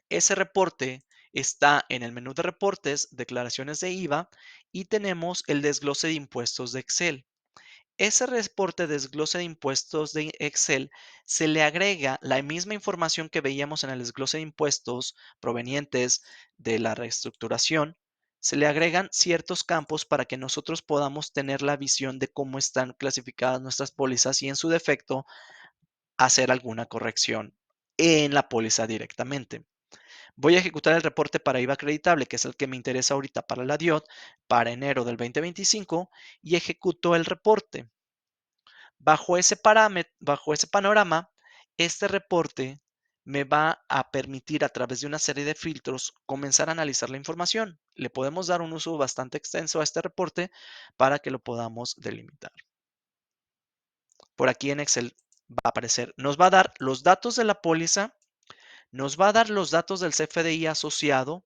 Ese reporte está en el menú de reportes, declaraciones de IVA y tenemos el desglose de impuestos de Excel. Ese reporte de desglose de impuestos de Excel se le agrega la misma información que veíamos en el desglose de impuestos provenientes de la reestructuración. Se le agregan ciertos campos para que nosotros podamos tener la visión de cómo están clasificadas nuestras pólizas y en su defecto hacer alguna corrección en la póliza directamente. Voy a ejecutar el reporte para IVA acreditable, que es el que me interesa ahorita para la DIOT, para enero del 2025 y ejecuto el reporte. Bajo ese panorama, este reporte me va a permitir a través de una serie de filtros comenzar a analizar la información. Le podemos dar un uso bastante extenso a este reporte para que lo podamos delimitar. Por aquí en Excel va a aparecer, nos va a dar los datos de la póliza, nos va a dar los datos del CFDI asociado,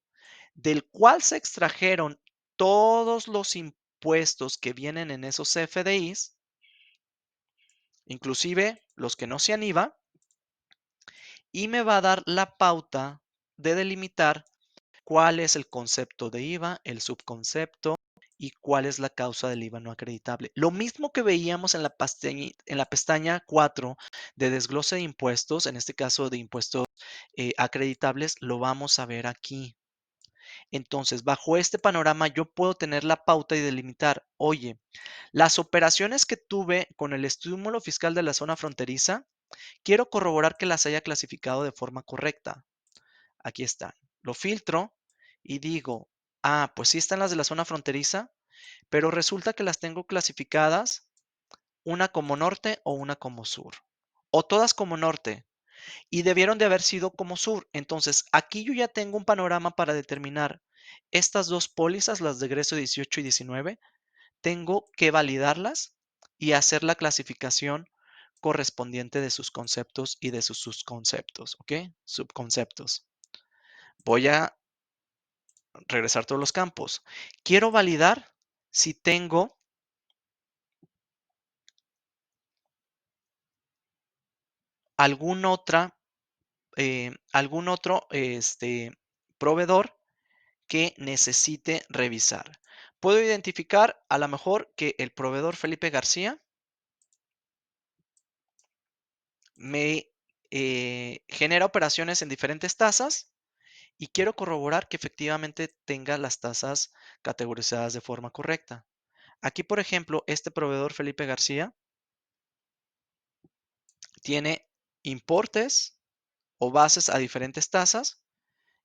del cual se extrajeron todos los impuestos que vienen en esos CFDIs, inclusive los que no sean IVA, y me va a dar la pauta de delimitar cuál es el concepto de IVA, el subconcepto y cuál es la causa del IVA no acreditable. Lo mismo que veíamos en la pestaña 4 de desglose de impuestos, en este caso de impuestos acreditables, lo vamos a ver aquí. Entonces, bajo este panorama, yo puedo tener la pauta y delimitar, oye, las operaciones que tuve con el estímulo fiscal de la zona fronteriza, quiero corroborar que las haya clasificado de forma correcta. Aquí están. Lo filtro y digo, ah, pues sí están las de la zona fronteriza, pero resulta que las tengo clasificadas una como norte o una como sur. O todas como norte y debieron de haber sido como sur. Entonces, aquí yo ya tengo un panorama para determinar estas dos pólizas, las de egreso 18 y 19, tengo que validarlas y hacer la clasificación correspondiente de sus conceptos y de sus subconceptos, ¿ok? Subconceptos. Voy a regresar todos los campos. Quiero validar si tengo algún otra, algún otro proveedor que necesite revisar. Puedo identificar a lo mejor que el proveedor Felipe García me genera operaciones en diferentes tasas y quiero corroborar que efectivamente tenga las tasas categorizadas de forma correcta. Aquí, por ejemplo, este proveedor Felipe García tiene importes o bases a diferentes tasas.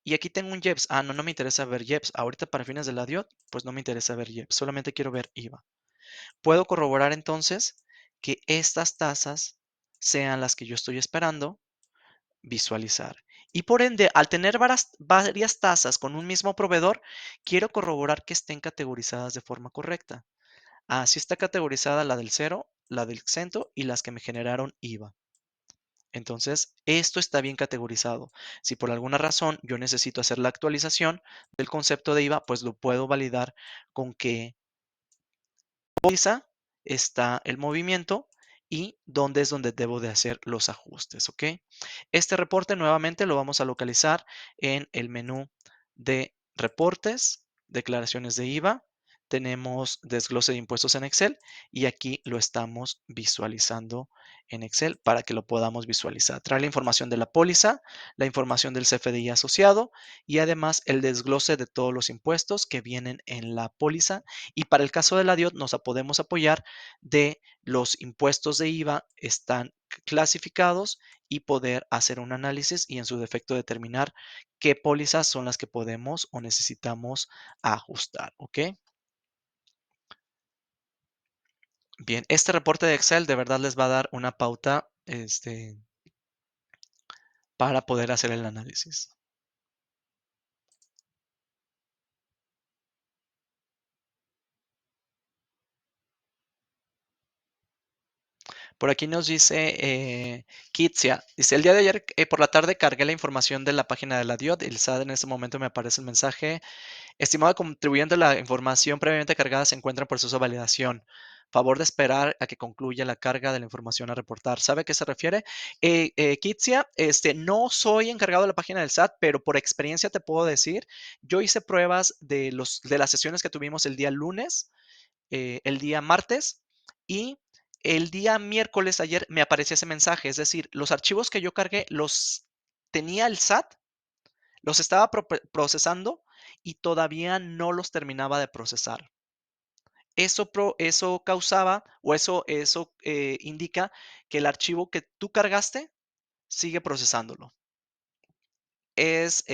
Y aquí tengo un IEPS. Ah, no, no me interesa ver IEPS. Ahorita para fines de la DIOT, pues no me interesa ver IEPS. Solamente quiero ver IVA. Puedo corroborar entonces que estas tasas sean las que yo estoy esperando visualizar. Y por ende, al tener varias tasas con un mismo proveedor, quiero corroborar que estén categorizadas de forma correcta. Así está categorizada la del cero, la del exento y las que me generaron IVA. Entonces, esto está bien categorizado. Si por alguna razón yo necesito hacer la actualización del concepto de IVA, pues lo puedo validar con que póliza está el movimiento y dónde es donde debo de hacer los ajustes, ¿ok? Este reporte nuevamente lo vamos a localizar en el menú de reportes, declaraciones de IVA, tenemos desglose de impuestos en Excel y aquí lo estamos visualizando en Excel para que lo podamos visualizar. Trae la información de la póliza, la información del CFDI asociado y además el desglose de todos los impuestos que vienen en la póliza y para el caso de la DIOT nos podemos apoyar de los impuestos de IVA están clasificados y poder hacer un análisis y en su defecto determinar qué pólizas son las que podemos o necesitamos ajustar, ¿ok? Bien, este reporte de Excel de verdad les va a dar una pauta para poder hacer el análisis. Por aquí nos dice Kitsia, dice, el día de ayer por la tarde cargué la información de la página de la DIOD, el SAT en este momento me aparece el mensaje, estimado contribuyente, la información previamente cargada se encuentra en proceso de validación. Favor de esperar a que concluya la carga de la información a reportar. ¿Sabe a qué se refiere? Kitsia, no soy encargado de la página del SAT, pero por experiencia te puedo decir, yo hice pruebas de las sesiones que tuvimos el día lunes, el día martes y el día miércoles ayer me aparecía ese mensaje. Es decir, los archivos que yo cargué los tenía el SAT, los estaba procesando y todavía no los terminaba de procesar. Eso causaba o eso indica que el archivo que tú cargaste sigue procesándolo. Es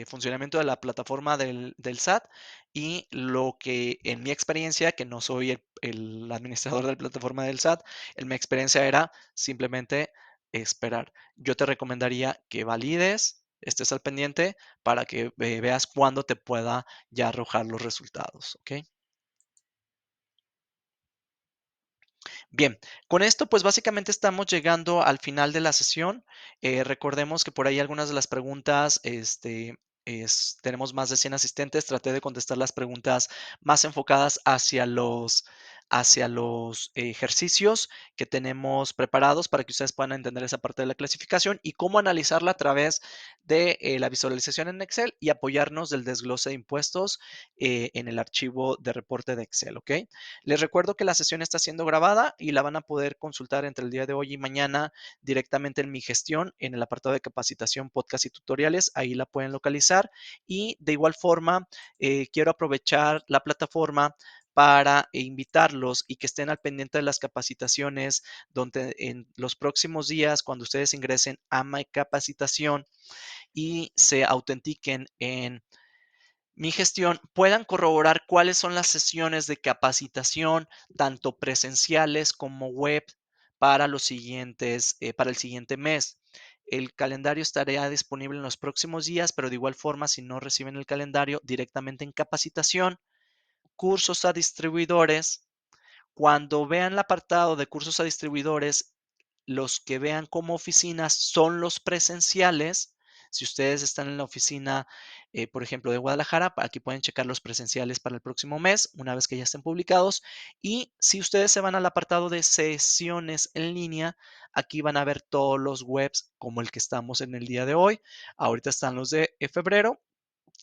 funcionamiento de la plataforma del SAT y lo que en mi experiencia, que no soy el administrador de la plataforma del SAT, en mi experiencia era simplemente esperar. Yo te recomendaría que valides, estés al pendiente para que veas cuándo te pueda ya arrojar los resultados, ¿ok? Bien, con esto pues básicamente estamos llegando al final de la sesión. Recordemos que por ahí algunas de las preguntas, tenemos más de 100 asistentes. Traté de contestar las preguntas más enfocadas hacia los ejercicios que tenemos preparados para que ustedes puedan entender esa parte de la clasificación y cómo analizarla a través de la visualización en Excel y apoyarnos del desglose de impuestos en el archivo de reporte de Excel, ¿ok? Les recuerdo que la sesión está siendo grabada y la van a poder consultar entre el día de hoy y mañana directamente en Mi Gestión, en el apartado de capacitación, podcast y tutoriales. Ahí la pueden localizar. Y de igual forma, quiero aprovechar la plataforma para invitarlos y que estén al pendiente de las capacitaciones, donde en los próximos días, cuando ustedes ingresen a Mi Capacitación y se autentiquen en Mi Gestión, puedan corroborar cuáles son las sesiones de capacitación, tanto presenciales como web, para el siguiente mes. El calendario estará disponible en los próximos días, pero de igual forma, si no reciben el calendario directamente en capacitación, cursos a distribuidores, cuando vean el apartado de cursos a distribuidores, los que vean como oficinas son los presenciales. Si ustedes están en la oficina, por ejemplo, de Guadalajara, aquí pueden checar los presenciales para el próximo mes, una vez que ya estén publicados. Y si ustedes se van al apartado de sesiones en línea, aquí van a ver todos los webs como el que estamos en el día de hoy. Ahorita están los de febrero.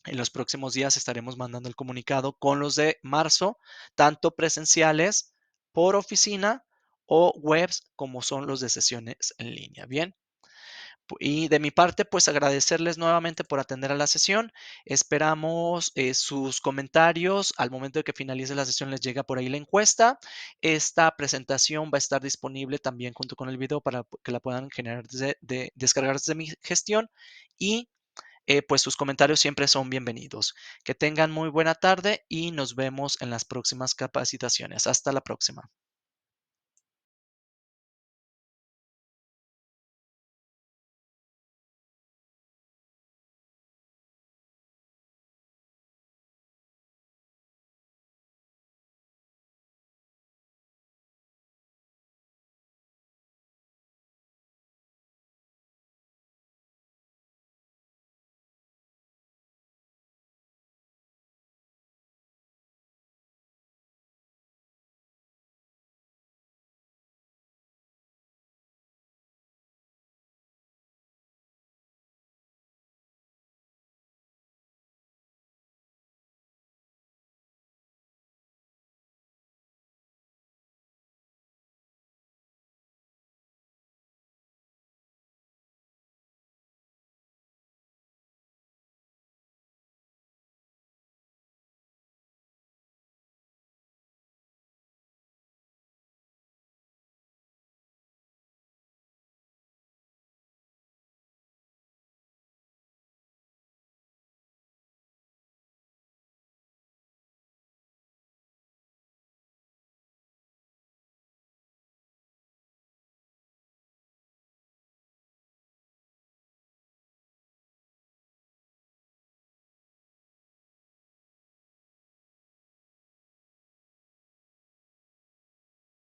En los próximos días estaremos mandando el comunicado con los de marzo, tanto presenciales por oficina o webs como son los de sesiones en línea. Bien. Y de mi parte, pues agradecerles nuevamente por atender a la sesión. Esperamos sus comentarios. Al momento de que finalice la sesión les llega por ahí la encuesta. Esta presentación va a estar disponible también junto con el video para que la puedan generar descargar desde Mi Gestión y pues sus comentarios siempre son bienvenidos. Que tengan muy buena tarde y nos vemos en las próximas capacitaciones. Hasta la próxima.